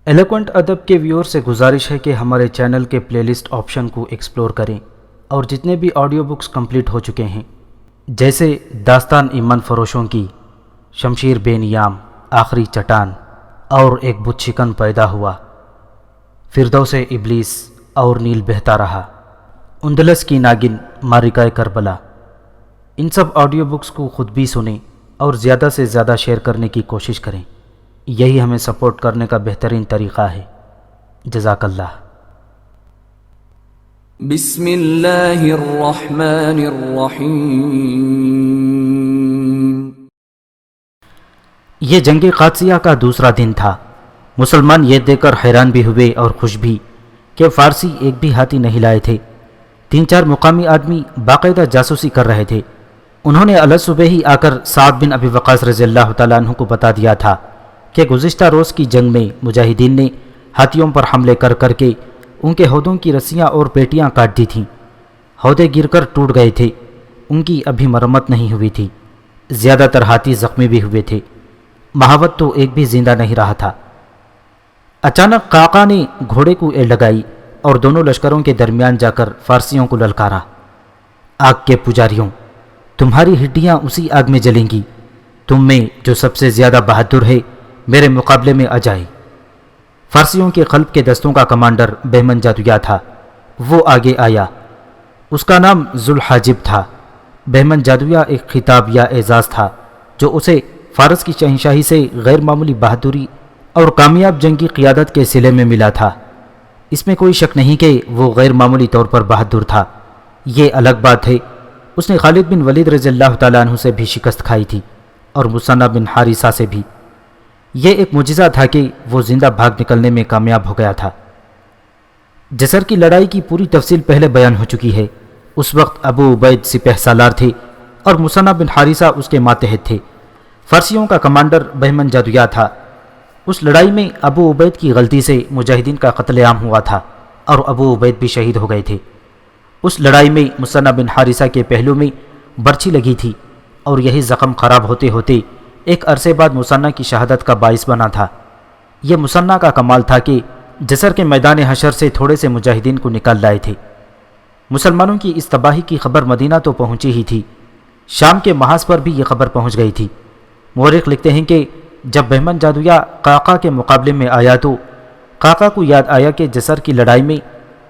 Eloquent ادب کے ویور سے گزارش ہے کہ ہمارے چینل کے پلے لسٹ آپشن کو ایکسپلور کریں اور جتنے بھی آڈیو بکس کمپلیٹ ہو چکے ہیں جیسے داستان ایمن فروشوں کی، شمشیر بے نیام، آخری چٹان اور ایک بت شکن پیدا ہوا، فردوس ابلیس اور نیل بہتا رہا، اندلس کی ناگن، مارکہ کربلا، ان سب آڈیو بکس کو خود بھی سنیں اور زیادہ سے زیادہ شیئر کرنے کی کوشش کریں۔ یہی ہمیں سپورٹ کرنے کا بہترین طریقہ ہے۔ جزاک اللہ۔ بسم اللہ الرحمن الرحیم۔ یہ جنگ قادسیہ کا دوسرا دن تھا۔ مسلمان یہ دیکھ کر حیران بھی ہوئے اور خوش بھی کہ فارسی ایک بھی ہاتھی نہیں لائے تھے۔ 3-4 مقامی آدمی باقاعدہ جاسوسی کر رہے تھے۔ انہوں نے الگ صبح ہی آ کر سعد بن ابی وقاص رضی اللہ تعالیٰ عنہ کو بتا دیا تھا کہ گزشتہ روز کی جنگ میں مجاہدین نے ہاتھیوں پر حملے کر کر کے ان کے ہودوں کی رسیاں اور پیٹیاں کاٹ دی تھیں۔ ہودے گر کر ٹوٹ گئے تھے، ان کی ابھی مرمت نہیں ہوئی تھی۔ زیادہ تر ہاتھی زخمی بھی ہوئے تھے، مہاوت تو ایک بھی زندہ نہیں رہا تھا۔ اچانک قعقاع نے گھوڑے کو ایڑ لگائی اور دونوں لشکروں کے درمیان جا کر فارسیوں کو للکارا، آگ کے پجاریوں، تمہاری ہڈیاں اسی آگ میں جلیں گی، تم میں جو سب سے زیادہ بہادر ہے میرے مقابلے میں آ جائے۔ فارسیوں کے قلب کے دستوں کا کمانڈر بہمن جادویہ تھا، وہ آگے آیا۔ اس کا نام ذوالحاجب تھا۔ بہمن جادویہ ایک خطاب یا اعزاز تھا جو اسے فارس کی شہنشاہی سے غیر معمولی بہادری اور کامیاب جنگی قیادت کے صلے میں ملا تھا۔ اس میں کوئی شک نہیں کہ وہ غیر معمولی طور پر بہادر تھا۔ یہ الگ بات ہے اس نے خالد بن ولید رضی اللہ تعالیٰ عنہ سے بھی شکست کھائی تھی اور مثنہ بن حارثہ سے بھی۔ یہ ایک معجزہ تھا کہ وہ زندہ بھاگ نکلنے میں کامیاب ہو گیا تھا۔ جسر کی لڑائی کی پوری تفصیل پہلے بیان ہو چکی ہے۔ اس وقت ابو عبید سپہ سالار تھے اور مثنہ بن حارثہ اس کے ماتحت تھے۔ فارسیوں کا کمانڈر بہمن جادویہ تھا۔ اس لڑائی میں ابو عبید کی غلطی سے مجاہدین کا قتل عام ہوا تھا اور ابو عبید بھی شہید ہو گئے تھے۔ اس لڑائی میں مثنہ بن حارثہ کے پہلو میں برچھی لگی تھی اور یہی زخم خراب ہوتے ہوتے ایک عرصے بعد مثنہ کی شہادت کا باعث بنا تھا۔ یہ مثنہ کا کمال تھا کہ جسر کے میدان حشر سے تھوڑے سے مجاہدین کو نکال لائے تھے۔ مسلمانوں کی اس تباہی کی خبر مدینہ تو پہنچی ہی تھی، شام کے محاذ پر بھی یہ خبر پہنچ گئی تھی۔ مورخ لکھتے ہیں کہ جب بہمن جادویہ قعقاع کے مقابلے میں آیا تو قعقاع کو یاد آیا کہ جسر کی لڑائی میں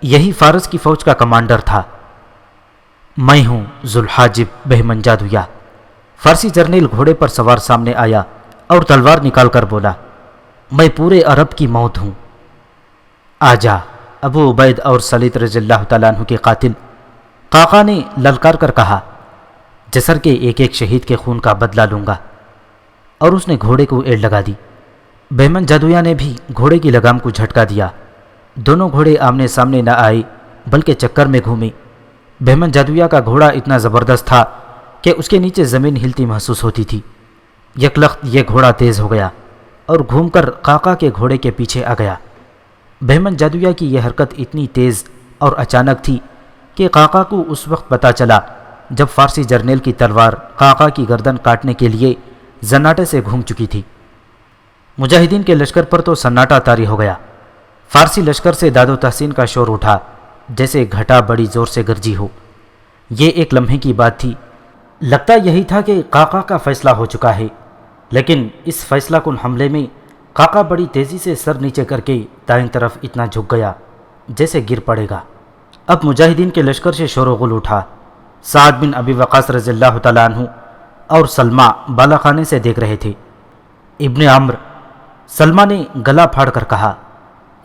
یہی فارس کی فوج کا کمانڈر تھا۔ میں ہوں ذوالحاجب بہمن جادویہ۔ فارسی جرنیل گھوڑے پر سوار سامنے آیا اور تلوار نکال کر بولا، میں پورے عرب کی موت ہوں، آجا۔ ابو عبید اور سلیط رضی اللہ تعالیٰ عنہ کے قاتل قعقاع نے للکار کر کہا، جسر کے ایک ایک شہید کے خون کا بدلہ لوں گا، اور اس نے گھوڑے کو ایڑ لگا دی۔ بہمن جادویہ نے بھی گھوڑے کی لگام کو جھٹکا دیا۔ دونوں گھوڑے آمنے سامنے نہ آئے بلکہ چکر میں گھومے۔ بہمن جادویہ کا گھوڑا اتنا زبردست تھا کہ اس کے نیچے زمین ہلتی محسوس ہوتی تھی۔ یکلخت یہ گھوڑا تیز ہو گیا اور گھوم کر قعقاع کے گھوڑے کے پیچھے آ گیا۔ بہمن جادویہ کی یہ حرکت اتنی تیز اور اچانک تھی کہ قعقاع کو اس وقت پتہ چلا جب فارسی جرنیل کی تلوار قعقاع کی گردن کاٹنے کے لیے زناٹے سے گھوم چکی تھی۔ مجاہدین کے لشکر پر تو سناٹا طاری ہو گیا۔ فارسی لشکر سے داد و تحسین کا شور اٹھا جیسے گھٹا بڑی زور سے گرجی ہو۔ یہ ایک لمحے کی بات تھی۔ لگتا یہی تھا کہ قعقاع کا فیصلہ ہو چکا ہے، لیکن اس فیصلہ کن حملے میں قعقاع بڑی تیزی سے سر نیچے کر کے دائیں طرف اتنا جھک گیا جیسے گر پڑے گا۔ اب مجاہدین کے لشکر سے شور و غل اٹھا۔ سعد بن ابی وقاص رضی اللہ تعالیٰ عنہ اور سلمہ بالا خانے سے دیکھ رہے تھے۔ ابن عمرو، سلمہ نے گلا پھاڑ کر کہا،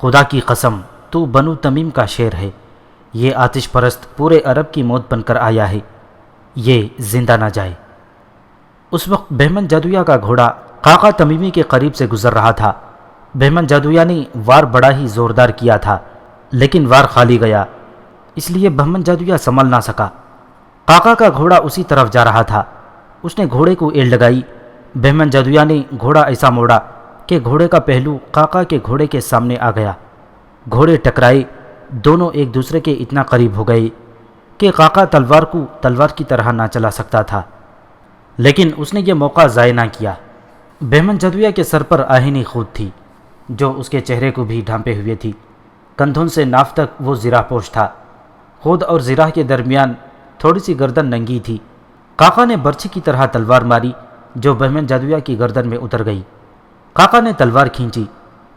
خدا کی قسم تو بنو تمیم کا شیر ہے، یہ آتش پرست پورے عرب کی موت بن کر آیا ہے، یہ زندہ نہ جائے۔ اس وقت بہمن جادویہ کا گھوڑا قعقاع تمیمی کے قریب سے گزر رہا تھا۔ بہمن جادویہ نے وار بڑا ہی زوردار کیا تھا لیکن وار خالی گیا، اس لیے بہمن جادویہ سنبھل نہ سکا۔ قعقاع کا گھوڑا اسی طرف جا رہا تھا۔ اس نے گھوڑے کو ایڑ لگائی۔ بہمن جادویہ نے گھوڑا ایسا موڑا کہ گھوڑے کا پہلو قعقاع کے گھوڑے کے سامنے آ گیا۔ گھوڑے ٹکرائے، دونوں ایک دوسرے کے اتنا قریب ہو گئے کہ قعقاع تلوار کو تلوار کی طرح نہ چلا سکتا تھا، لیکن اس نے یہ موقع ضائع نہ کیا۔ بہمن جادویہ کے سر پر آہنی خود تھی، جو اس کے چہرے کو بھی ڈھانپے ہوئے تھی۔ کندھوں سے ناف تک وہ زرہ پوش تھا۔ خود اور زرہ کے درمیان تھوڑی سی گردن ننگی تھی۔ قاقا نے برچھی کی طرح تلوار ماری جو بہمن جادویہ کی گردن میں اتر گئی۔ قاقا نے تلوار کھینچی۔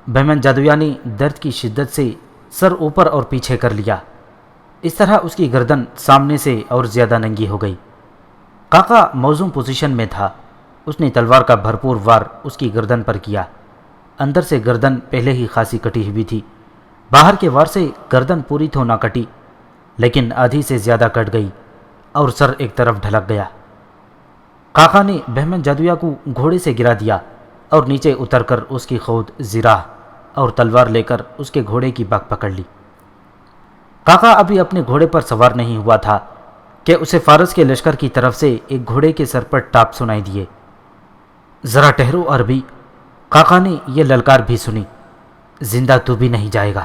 بہمن جادویہ نے درد کی شدت سے سر اوپر اور پیچھے کر لیا۔ اس طرح اس کی گردن سامنے سے اور زیادہ ننگی ہو گئی۔ قاقا موزوں پوزیشن میں تھا۔ اس نے تلوار کا بھرپور وار اس کی گردن پر کیا۔ اندر سے گردن پہلے ہی خاصی کٹی ہوئی تھی۔ باہر کے وار سے گردن پوری تو نہ کٹی، لیکن آدھی سے زیادہ کٹ گئی اور سر ایک طرف ڈھلک گیا۔ قاقا نے بہمن جادویہ کو گھوڑے سے گرا دیا اور نیچے اتر کر اس کی خود زرہ اور تلوار لے کر اس کے گھوڑے کی باک پکڑ لی۔ قاقا ابھی اپنے گھوڑے پر سوار نہیں ہوا تھا کہ اسے فارس کے لشکر کی طرف سے ایک گھوڑے کے سر پر ٹاپ سنائی دیے۔ ذرا ٹہرو عربی، قاقا نے یہ للکار بھی سنی، زندہ تو بھی نہیں جائے گا۔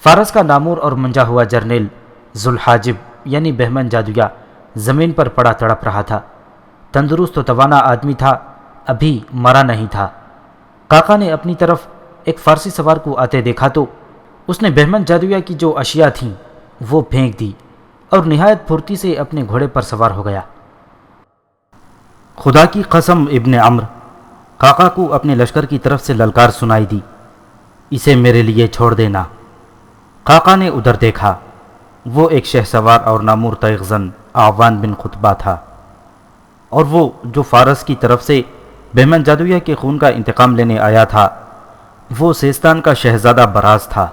فارس کا نامور اور منجا ہوا جرنیل ذوالحاجب یعنی بہمن جادویہ زمین پر پڑا تڑپ رہا تھا۔ تندرست و توانا آدمی تھا، ابھی مرا نہیں تھا۔ قاقا نے اپنی طرف ایک فارسی سوار کو آتے دیکھا تو اس نے بہمن جادویہ کی جو اشیاء تھیں وہ پھینک دی اور نہایت پھرتی سے اپنے گھوڑے پر سوار ہو گیا۔ خدا کی قسم ابن عمرو، قاقا کو اپنے لشکر کی طرف سے للکار سنائی دی، اسے میرے لیے چھوڑ دینا۔ قاقا نے ادھر دیکھا، وہ ایک شہ سوار اور نامور تیغ زن اعوان بن قطبہ تھا، اور وہ جو فارس کی طرف سے بہمن جادویہ کے خون کا انتقام لینے آیا تھا وہ سیستان کا شہزادہ براز تھا۔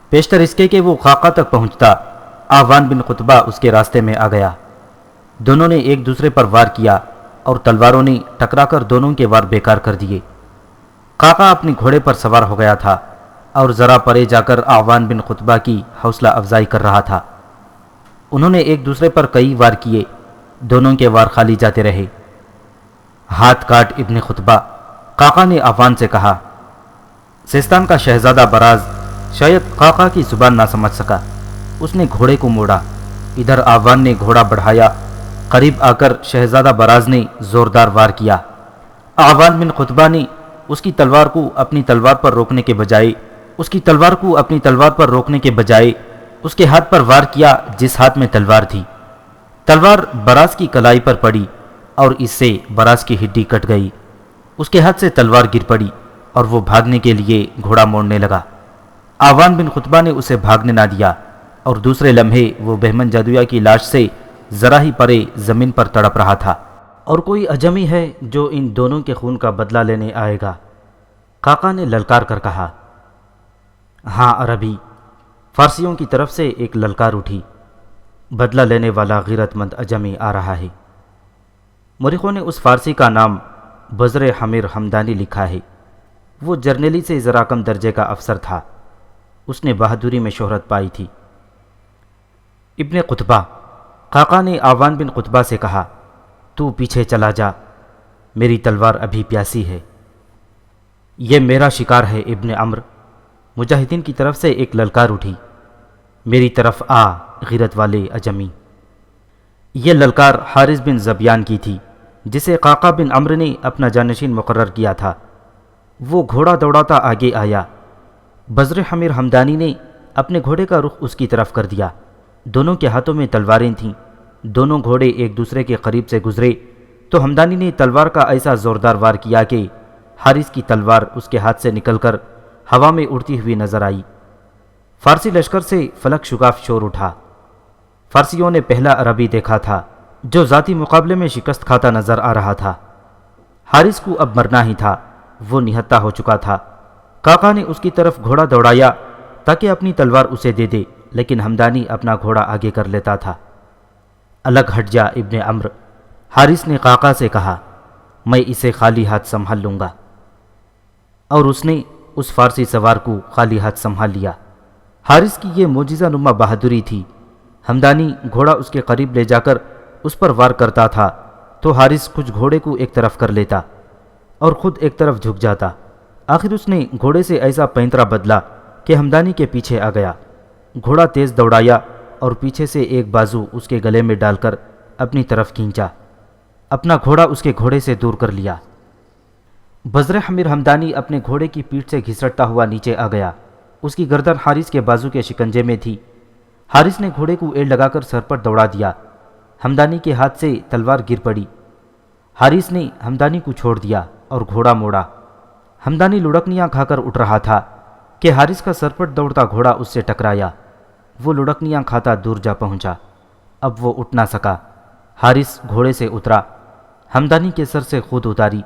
پیشتر اس کے کہ وہ قاقا تک پہنچتا، اعوان بن قطبہ اس کے راستے میں آ گیا۔ دونوں نے ایک دوسرے پر وار کیا اور تلواروں نے ٹکرا کر دونوں کے وار بیکار کر دیے۔ قاقا اپنے گھوڑے پر سوار ہو گیا تھا اور ذرا پرے جا کر اعوان بن قطبہ کی حوصلہ افزائی کر رہا تھا۔ انہوں نے ایک دوسرے پر کئی وار کیے، دونوں کے وار خالی جاتے رہے۔ ہاتھ کاٹ ابن قطبہ، قاقا نے اعوان سے کہا۔ سیستان کا شہزادہ براز شاید قاقا کی زبان نہ سمجھ سکا، اس نے گھوڑے کو موڑا۔ ادھر اعوان نے گھوڑا بڑھایا، قریب آ کر شہزادہ براز نے زوردار وار کیا۔ اعوان بن قطبہ نے اس کی تلوار کو اپنی تلوار پر روکنے کے بجائے اس کے ہاتھ پر وار کیا جس ہاتھ میں تلوار تھی۔ تلوار براز کی کلائی پر پڑی اور اس سے براز کی ہڈی کٹ گئی۔ اس کے ہاتھ سے تلوار گر پڑی اور وہ بھاگنے کے لیے گھوڑا موڑنے لگا۔ اعوان بن قطبہ نے اسے بھاگنے نہ دیا اور دوسرے لمحے وہ بہمن جادویہ کی لاش سے ذرا ہی پرے زمین پر تڑپ رہا تھا۔ اور کوئی اجمی ہے جو ان دونوں کے خون کا بدلہ لینے آئے گا؟ قاقا نے للکار کر کہا۔ ہاں عربی، فارسیوں کی طرف سے ایک للکار اٹھی، بدلہ لینے والا غیرت مند اجمی آ رہا ہے۔ مورخوں نے اس فارسی کا نام بزر حمیر حمدانی لکھا ہے۔ وہ جرنیلی سے ذرا کم درجے کا افسر تھا، اس نے بہادری میں شہرت پائی تھی۔ ابن قطبہ، قاقا نے اعوان بن قطبہ سے کہا، تو پیچھے چلا جا، میری تلوار ابھی پیاسی ہے۔ یہ میرا شکار ہے ابن عمرو، مجاہدین کی طرف سے ایک للکار اٹھی، میری طرف آ غیرت والے اجمی۔ یہ للکار حارث بن زبیان کی تھی جسے قاقا بن عمرو نے اپنا جانشین مقرر کیا تھا۔ وہ گھوڑا دوڑاتا آگے آیا۔ بزر حمیر حمدانی نے اپنے گھوڑے کا رخ اس کی طرف کر دیا۔ دونوں کے ہاتھوں میں تلواریں تھیں۔ دونوں گھوڑے ایک دوسرے کے قریب سے گزرے تو حمدانی نے تلوار کا ایسا زوردار وار کیا کہ حارث کی تلوار اس کے ہاتھ سے نکل کر ہوا میں اڑتی ہوئی نظر آئی۔ فارسی لشکر سے فلک شگاف شور اٹھا۔ فارسیوں نے پہلا عربی دیکھا تھا جو ذاتی مقابلے میں شکست کھاتا نظر آ رہا تھا۔ حارث کو اب مرنا ہی تھا، وہ نہتہ ہو چکا تھا۔ قاقا نے اس کی طرف گھوڑا دوڑایا تاکہ اپنی تلوار اسے دے دے، لیکن حمدانی اپنا گھوڑا آگے کر لیتا تھا۔ الگ ہٹ جا ابن عمرو، حارث نے قاقا سے کہا، میں اسے خالی ہاتھ سنبھال لوں گا۔ اور اس نے اس فارسی سوار کو خالی ہاتھ سنبھال لیا۔ حارث کی یہ معجزہ نما بہادری تھی۔ حمدانی گھوڑا اس کے قریب لے جا کر اس پر وار کرتا تھا تو حارث کچھ گھوڑے کو ایک طرف کر لیتا اور خود ایک طرف جھک جاتا۔ آخر اس نے گھوڑے سے ایسا پینترا بدلا کہ حمدانی کے پیچھے آ گیا۔ گھوڑا تیز دوڑایا اور پیچھے سے ایک بازو اس کے گلے میں ڈال کر اپنی طرف کھینچا، اپنا گھوڑا اس کے گھوڑے سے دور کر لیا۔ بزر حمیر ہمدانی اپنے گھوڑے کی پیٹھ سے گھسٹتا ہوا نیچے آ گیا۔ اس کی گردن حارث کے بازو کے شکنجے میں تھی۔ حارث نے گھوڑے کو ایڑ لگا کر سر پر دوڑا دیا۔ ہمدانی کے ہاتھ سے تلوار گر پڑی۔ حارث نے ہمدانی کو چھوڑ دیا اور گھوڑا موڑا۔ ہمدانی لڑکنیاں کھا کر اٹھ رہا تھا کہ حارث کا سر پر دوڑتا گھوڑا اس سے ٹکرایا۔ وہ لڑکنیاں کھاتا دور جا پہنچا۔ اب وہ اٹھ نہ سکا۔ حارث گھوڑے سے اترا، ہمدانی کے سر سے خود اتاری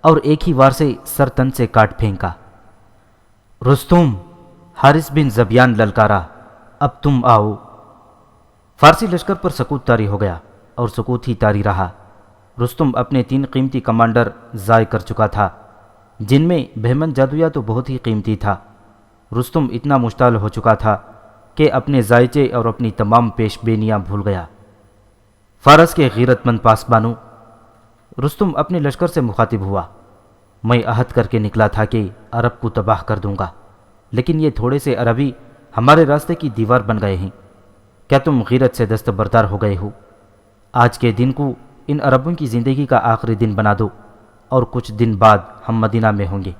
اور ایک ہی وار سے سر تن سے کاٹ پھینکا۔ رستم! حارث بن زبیان للکارا، اب تم آؤ۔ فارسی لشکر پر سکوت طاری ہو گیا اور سکوت ہی طاری رہا۔ رستم اپنے 3 قیمتی کمانڈر ضائع کر چکا تھا، جن میں بہمن جادویا تو بہت ہی قیمتی تھا۔ رستم اتنا مشتعل ہو چکا تھا کہ اپنے ذائچے اور اپنی تمام پیش بینیاں بھول گیا۔ فارس کے غیرت مند پاسبانوں! رستم اپنے لشکر سے مخاطب ہوا۔ میں عہد کر کے نکلا تھا کہ عرب کو تباہ کر دوں گا، لیکن یہ تھوڑے سے عربی ہمارے راستے کی دیوار بن گئے ہیں۔ کیا تم غیرت سے دستبردار ہو گئے ہو؟ آج کے دن کو ان عربوں کی زندگی کا آخری دن بنا دو اور کچھ دن بعد ہم مدینہ میں ہوں گے۔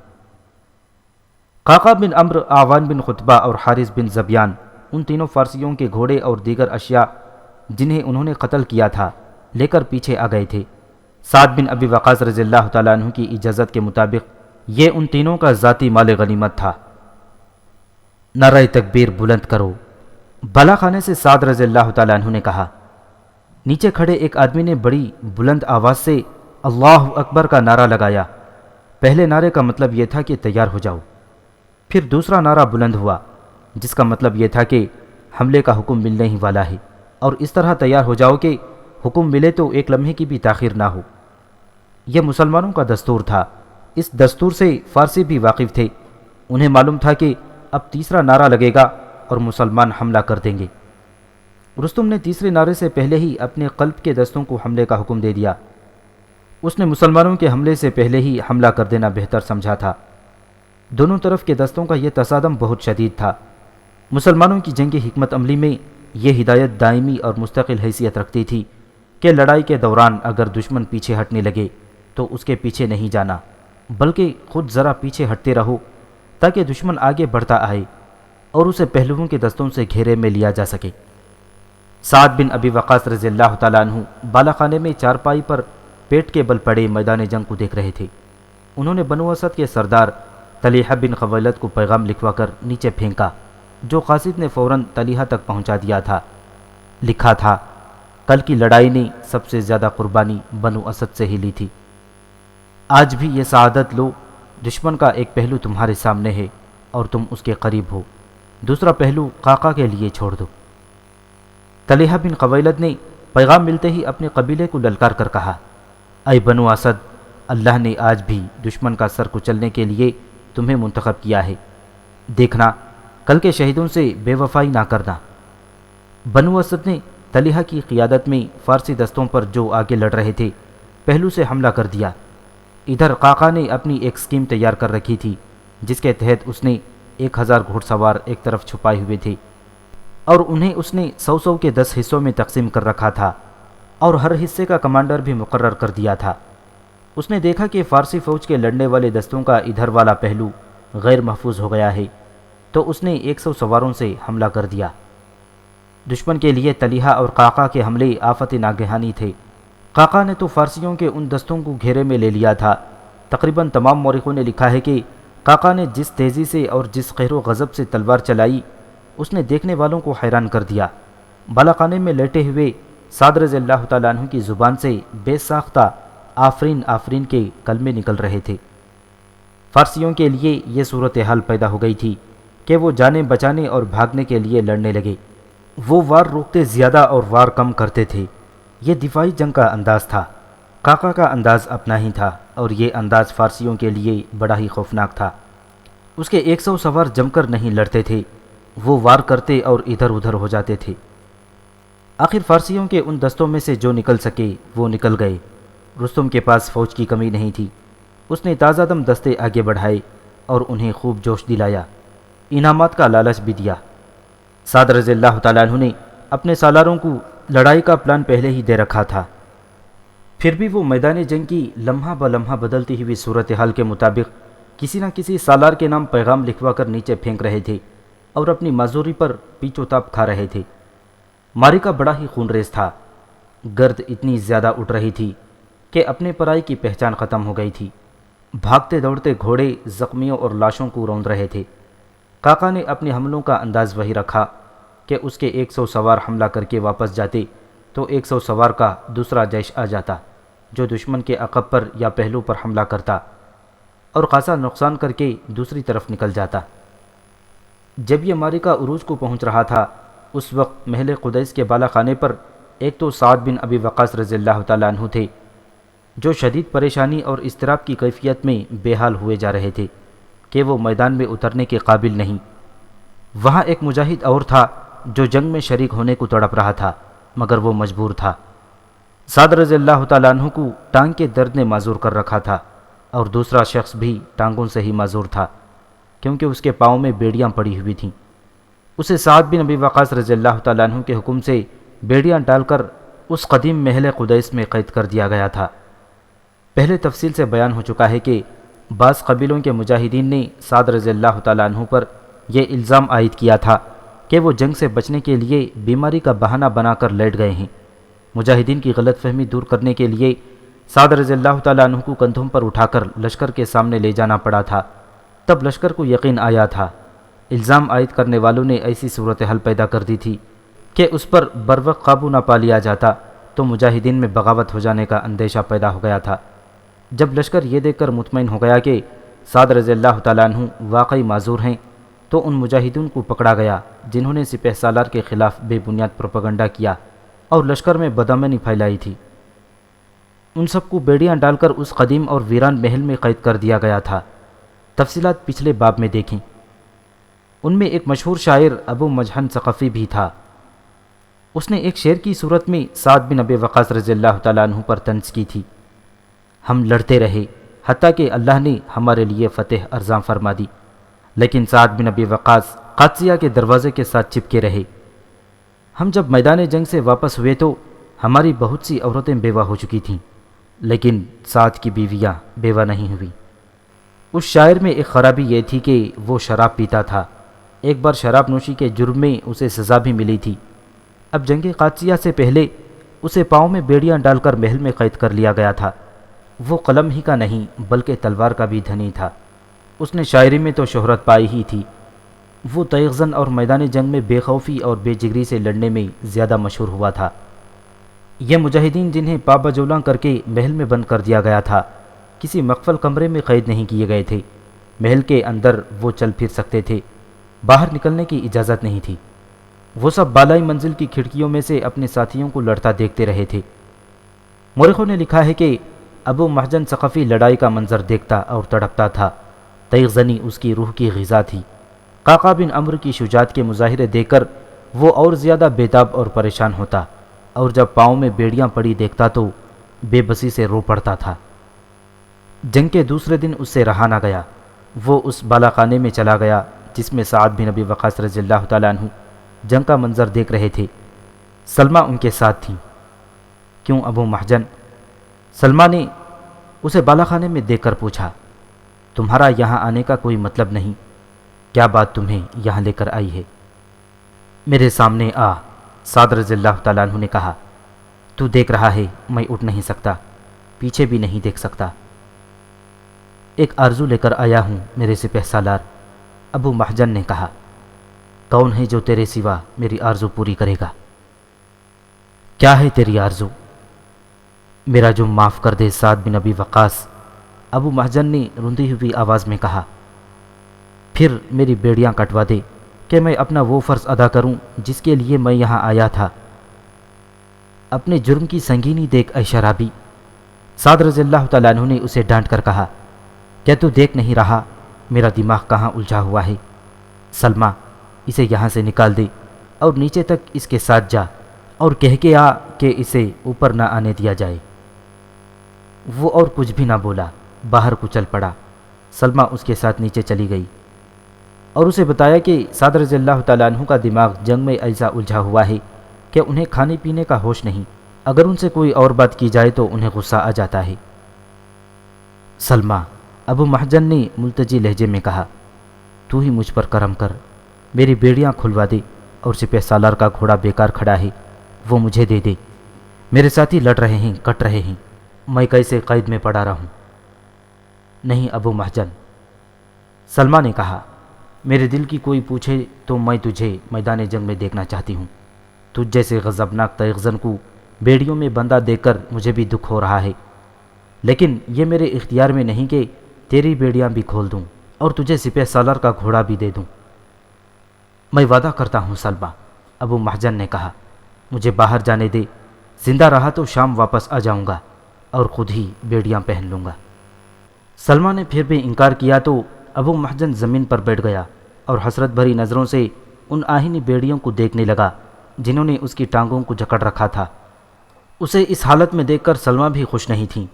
قعقاع بن عمرو، اعوان بن خطبہ اور حارث بن زبیان ان تینوں فارسیوں کے گھوڑے اور دیگر اشیاء جنہیں انہوں نے قتل کیا تھا لے کر پیچھے آ گئے تھے۔ سعد بن ابی وقاص رضی اللہ تعالیٰ عنہ کی اجازت کے مطابق یہ ان تینوں کا ذاتی مال غنیمت تھا۔ نعرہ تکبیر بلند کرو! بالا خانے سے سعد رضی اللہ تعالیٰ عنہ نے کہا۔ نیچے کھڑے ایک آدمی نے بڑی بلند آواز سے اللہ اکبر کا نعرہ لگایا۔ پہلے نعرے کا مطلب یہ تھا کہ تیار ہو جاؤ۔ پھر دوسرا نعرہ بلند ہوا جس کا مطلب یہ تھا کہ حملے کا حکم ملنے ہی والا ہے، اور اس طرح تیار ہو جاؤ کہ حکم ملے تو ایک لمحے کی بھی تاخیر نہ ہو۔ یہ مسلمانوں کا دستور تھا۔ اس دستور سے فارسی بھی واقف تھے۔ انہیں معلوم تھا کہ اب تیسرا نعرہ لگے گا اور مسلمان حملہ کر دیں گے۔ رستم نے تیسرے نعرے سے پہلے ہی اپنے قلب کے دستوں کو حملے کا حکم دے دیا۔ اس نے مسلمانوں کے حملے سے پہلے ہی حملہ کر دینا بہتر سمجھا تھا۔ دونوں طرف کے دستوں کا یہ تصادم بہت شدید تھا۔ مسلمانوں کی جنگی حکمت عملی میں یہ ہدایت دائمی اور مستقل حیثیت رکھتی تھی کہ لڑائی کے دوران اگر دشمن پیچھے ہٹنے لگے تو اس کے پیچھے نہیں جانا، بلکہ خود ذرا پیچھے ہٹتے رہو تاکہ دشمن آگے بڑھتا آئے اور اسے پہلوؤں کے دستوں سے گھیرے میں لیا جا سکے۔ سعد بن ابی وقاص رضی اللہ تعالیٰ عنہ بالا خانے میں چارپائی پر پیٹ کے بل پڑے میدان جنگ کو دیکھ رہے تھے۔ انہوں نے بنو اسد کے سردار طلیحہ بن خویلد کو پیغام لکھوا کر نیچے پھینکا، جو قاصد نے فوراً طلیحہ تک پہنچا دیا تھا۔ لکھا تھا، کل کی لڑائی نے سب سے زیادہ قربانی بنو اسد سے ہی لی تھی۔ آج بھی یہ سعادت لو، دشمن کا ایک پہلو تمہارے سامنے ہے اور تم اس کے قریب ہو، دوسرا پہلو قعقاع کے لیے چھوڑ دو۔ طلیحہ بن خویلد نے پیغام ملتے ہی اپنے قبیلے کو للکار کر کہا، اے بنو اسد، اللہ نے آج بھی دشمن کا سر کچلنے کے لیے تمہیں منتخب کیا ہے۔ دیکھنا کل کے شہیدوں سے بے وفائی نہ کرنا۔ بنو اسد نے طلیحہ کی قیادت میں فارسی دستوں پر جو آگے لڑ رہے تھے پہلو سے حملہ کر دیا۔ ادھر قعقاع نے اپنی ایک اسکیم تیار کر رکھی تھی جس کے تحت اس نے 1000 گھوڑ سوار ایک طرف چھپائے ہوئے تھے اور انہیں اس نے 100 کے 10 حصوں میں تقسیم کر رکھا تھا اور ہر حصے کا کمانڈر بھی مقرر کر دیا تھا۔ اس نے دیکھا کہ فارسی فوج کے لڑنے والے دستوں کا ادھر والا پہلو غیر محفوظ ہو گیا ہے، تو اس نے 100 سواروں سے حملہ کر دیا۔ دشمن کے لیے طلیحہ اور قعقاع کے حملے آفت ناگہانی تھے۔ قعقاع نے تو فارسیوں کے ان دستوں کو گھیرے میں لے لیا تھا۔ تقریباً تمام مورخوں نے لکھا ہے کہ قعقاع نے جس تیزی سے اور جس قہر و غضب سے تلوار چلائی اس نے دیکھنے والوں کو حیران کر دیا۔ بالا خانے میں لیٹے ہوئے سعد رضی اللہ تعالیٰ عنہ کی زبان سے بے ساختہ آفرین آفرین کے کلمے نکل رہے تھے۔ فارسیوں کے لیے یہ صورتحال پیدا ہو گئی تھی کہ وہ جانیں بچانے اور بھاگنے کے لیے لڑنے لگے۔ وہ وار روکتے زیادہ اور وار کم کرتے تھے۔ یہ دفاعی جنگ کا انداز تھا۔ قعقاع کا انداز اپنا ہی تھا اور یہ انداز فارسیوں کے لیے بڑا ہی خوفناک تھا۔ اس کے 100 سوار جم کر نہیں لڑتے تھے، وہ وار کرتے اور ادھر ادھر ہو جاتے تھے۔ آخر فارسیوں کے ان دستوں میں سے جو نکل سکے وہ نکل گئے۔ رستم کے پاس فوج کی کمی نہیں تھی۔ اس نے تازہ دم دستے آگے بڑھائے اور انہیں خوب جوش دلایا، انعامات کا لالچ بھی دیا۔ سعد رضی اللہ تعالیٰ عنہ نے اپنے سالاروں کو لڑائی کا پلان پہلے ہی دے رکھا تھا۔ پھر بھی وہ میدان جنگ کی لمحہ بلمحہ بدلتی ہوئی صورتحال کے مطابق کسی نہ کسی سالار کے نام پیغام لکھوا کر نیچے پھینک رہے تھے اور اپنی معذوری پر پیچ و تاب کھا رہے تھے۔ معرکہ بڑا ہی خونریز تھا۔ گرد اتنی زیادہ اٹھ رہی تھی کہ اپنے پرائی کی پہچان ختم ہو گئی تھی۔ بھاگتے دوڑتے گھوڑے زخمیوں اور لاشوں کو روند رہے تھے۔ کاکا نے اپنے حملوں کا انداز وہی رکھا کہ اس کے 100 سوار حملہ کر کے واپس جاتے تو 100 سوار کا دوسرا جیش آ جاتا جو دشمن کے عقب پر یا پہلو پر حملہ کرتا اور خاصا نقصان کر کے دوسری طرف نکل جاتا۔ جب یہ معرکہ عروج کو پہنچ رہا تھا اس وقت محل قدیس کے بالا خانے پر ایک تو سعد بن ابی وقاص رضی اللہ تعالیٰ عنہ تھے جو شدید پریشانی اور اضطراب کی کیفیت میں بے حال ہوئے جا رہے تھے کہ وہ میدان میں اترنے کے قابل نہیں۔ وہاں ایک مجاہد اور تھا جو جنگ میں شریک ہونے کو تڑپ رہا تھا مگر وہ مجبور تھا۔ سعد رضی اللہ تعالیٰ عنہ کو ٹانگ کے درد نے معذور کر رکھا تھا اور دوسرا شخص بھی ٹانگوں سے ہی معذور تھا کیونکہ اس کے پاؤں میں بیڑیاں پڑی ہوئی تھیں۔ اسے سعد بن ابی وقاص رضی اللہ تعالیٰ عنہ کے حکم سے بیڑیاں ڈال کر اس قدیم محل قدیس میں قید کر دیا گیا تھا۔ پہلے تفصیل سے بیان ہو چکا ہے کہ بعض قبیلوں کے مجاہدین نے سعد رضی اللہ تعالیٰ عنہ پر یہ الزام عائد کیا تھا کہ وہ جنگ سے بچنے کے لیے بیماری کا بہانہ بنا کر لیٹ گئے ہیں۔ مجاہدین کی غلط فہمی دور کرنے کے لیے سعد رضی اللہ تعالیٰ عنہ کو کندھوں پر اٹھا کر لشکر کے سامنے لے جانا پڑا تھا۔ تب لشکر کو یقین آیا تھا۔ الزام عائد کرنے والوں نے ایسی صورتحال پیدا کر دی تھی کہ اس پر بروقت قابو نہ پا لیا جاتا تو مجاہدین میں بغاوت ہو جانے کا اندیشہ پیدا ہو گیا تھا۔ جب لشکر یہ دیکھ کر مطمئن ہو گیا کہ سعد رضی اللہ تعالیٰ عنہ واقعی معذور ہیں تو ان مجاہدین کو پکڑا گیا جنہوں نے سپہ سالار کے خلاف بے بنیاد پروپیگنڈا کیا اور لشکر میں بدامنی پھیلائی تھی۔ ان سب کو بیڑیاں ڈال کر اس قدیم اور ویران محل میں قید کر دیا گیا تھا۔ تفصیلات پچھلے باب میں دیکھیں۔ ان میں ایک مشہور شاعر ابو مجہن ثقفی بھی تھا۔ اس نے ایک شعر کی صورت میں سعد بن ابی وقاص رضی اللہ تعالیٰ عنہ پر طنز کی تھی۔ ہم لڑتے رہے حتیٰ کہ اللہ نے ہمارے لیے فتح ارزاں فرما دی، لیکن سعد بن ابی وقاص قادسیہ کے دروازے کے ساتھ چپکے رہے۔ ہم جب میدان جنگ سے واپس ہوئے تو ہماری بہت سی عورتیں بیوہ ہو چکی تھیں، لیکن سعد کی بیویاں بیوہ نہیں ہوئیں۔ اس شاعر میں ایک خرابی یہ تھی کہ وہ شراب پیتا تھا۔ ایک بار شراب نوشی کے جرم میں اسے سزا بھی ملی تھی۔ اب جنگ قادسیہ سے پہلے اسے پاؤں میں بیڑیاں ڈال کر محل میں قید کر لیا گیا تھا۔ وہ قلم ہی کا نہیں بلکہ تلوار کا بھی دھنی تھا۔ اس نے شاعری میں تو شہرت پائی ہی تھی۔ وہ تیغ زن اور میدان جنگ میں بے خوفی اور بے جگری سے لڑنے میں زیادہ مشہور ہوا تھا۔ یہ مجاہدین جنہیں پابجولاں کر کے محل میں بند کر دیا گیا تھا کسی مقفل کمرے میں قید نہیں کیے گئے تھے۔ محل کے اندر وہ چل پھر سکتے تھے، باہر نکلنے کی اجازت نہیں تھی۔ وہ سب بالائی منزل کی کھڑکیوں میں سے اپنے ساتھیوں کو لڑتا دیکھتے رہے تھے۔ مورخوں نے لکھا ہے کہ ابو مہجن ثقفی لڑائی کا منظر دیکھتا اور تڑپتا تھا۔ تیغ زنی اس کی روح کی غذا تھی۔ قعقاع بن عمرو کی شجاعت کے مظاہرے دیکھ کر وہ اور زیادہ بیتاب اور پریشان ہوتا، اور جب پاؤں میں بیڑیاں پڑی دیکھتا تو بے بسی سے رو پڑتا تھا۔ جنگ کے دوسرے دن اس سے رہا نہ گیا۔ وہ اس بالا خانے میں چلا گیا جس میں سعد بن ابی وقاص رضی اللہ تعالیٰ عنہ جنگ کا منظر دیکھ رہے تھے۔ سلمہ ان کے ساتھ تھیں۔ کیوں ابو مہجن؟ سلمہ نے اسے بالا خانے میں دیکھ کر پوچھا، تمہارا یہاں آنے کا کوئی مطلب نہیں، کیا بات تمہیں یہاں لے کر آئی ہے؟ میرے سامنے آ، سعد رضی اللہ تعالیٰ عنہ نے کہا۔ تو دیکھ رہا ہے میں اٹھ نہیں سکتا، پیچھے بھی نہیں دیکھ سکتا۔ ایک آرزو لے کر آیا ہوں میرے سپہ سالار، ابو مہجن نے کہا۔ کون ہے جو تیرے سوا میری آرزو پوری کرے گا؟ کیا ہے تیری آرزو؟ میرا جو معاف کر دے سعد بن ابی وقاص، ابو مہجن نے روندی ہوئی آواز میں کہا۔ پھر میری بیڑیاں کٹوا دے کہ میں اپنا وہ فرض ادا کروں جس کے لیے میں یہاں آیا تھا۔ اپنے جرم کی سنگینی دیکھ اے شرابی، سعد رضی اللہ تعالیٰ عنہ نے اسے ڈانٹ کر کہا۔ کیا تو دیکھ نہیں رہا میرا دماغ کہاں الجھا ہوا ہے؟ سلمہ، اسے یہاں سے نکال دے اور نیچے تک اس کے ساتھ جا اور کہہ کے آ کہ اسے اوپر نہ آنے دیا جائے۔ وہ اور کچھ بھی نہ بولا، باہر کو چل پڑا۔ سلمہ اس کے ساتھ نیچے چلی گئی اور اسے بتایا کہ سعد رضی اللہ تعالیٰ عنہ کا دماغ جنگ میں ایسا الجھا ہوا ہے کہ انہیں کھانے پینے کا ہوش نہیں اگر ان سے کوئی اور بات کی جائے تو انہیں غصہ آ جاتا ہے۔ سلمہ، ابو محجن نے ملتجی لہجے میں کہا، تو ہی مجھ پر کرم کر، میری بیڑیاں کھلوا دے، اور سپہ سالار کا گھوڑا بیکار کھڑا ہے وہ مجھے دے دے۔ میرے ساتھی لڑ رہے ہیں، کٹ رہے ہیں، میں کیسے قید میں پڑا رہوں؟ نہیں ابو محجن، سلمہ نے کہا، میرے دل کی کوئی پوچھے تو میں تجھے میدان جنگ میں دیکھنا چاہتی ہوں۔ تجھ جیسے غضبناک تیغزن کو بیڑیوں میں بندہ دیکھ کر مجھے بھی دکھ ہو رہا ہے، لیکن یہ میرے اختیار میں نہیں کہ تیری بیڑیاں بھی کھول دوں اور تجھے سپہ سالار کا گھوڑا بھی دے دوں۔ میں وعدہ کرتا ہوں سلمہ، ابو محجن نے کہا، مجھے باہر جانے دے، زندہ رہا تو شام واپس آ جاؤں گا اور خود ہی بیڑیاں پہن لوں گا۔ سلمہ نے پھر بھی انکار کیا تو ابو محجن زمین پر بیٹھ گیا اور حسرت بھری نظروں سے ان آہنی بیڑیوں کو دیکھنے لگا جنہوں نے اس کی ٹانگوں کو جکڑ رکھا تھا۔ اسے اس حالت میں دیکھ کر سلمہ بھی خوش نہیں تھیں۔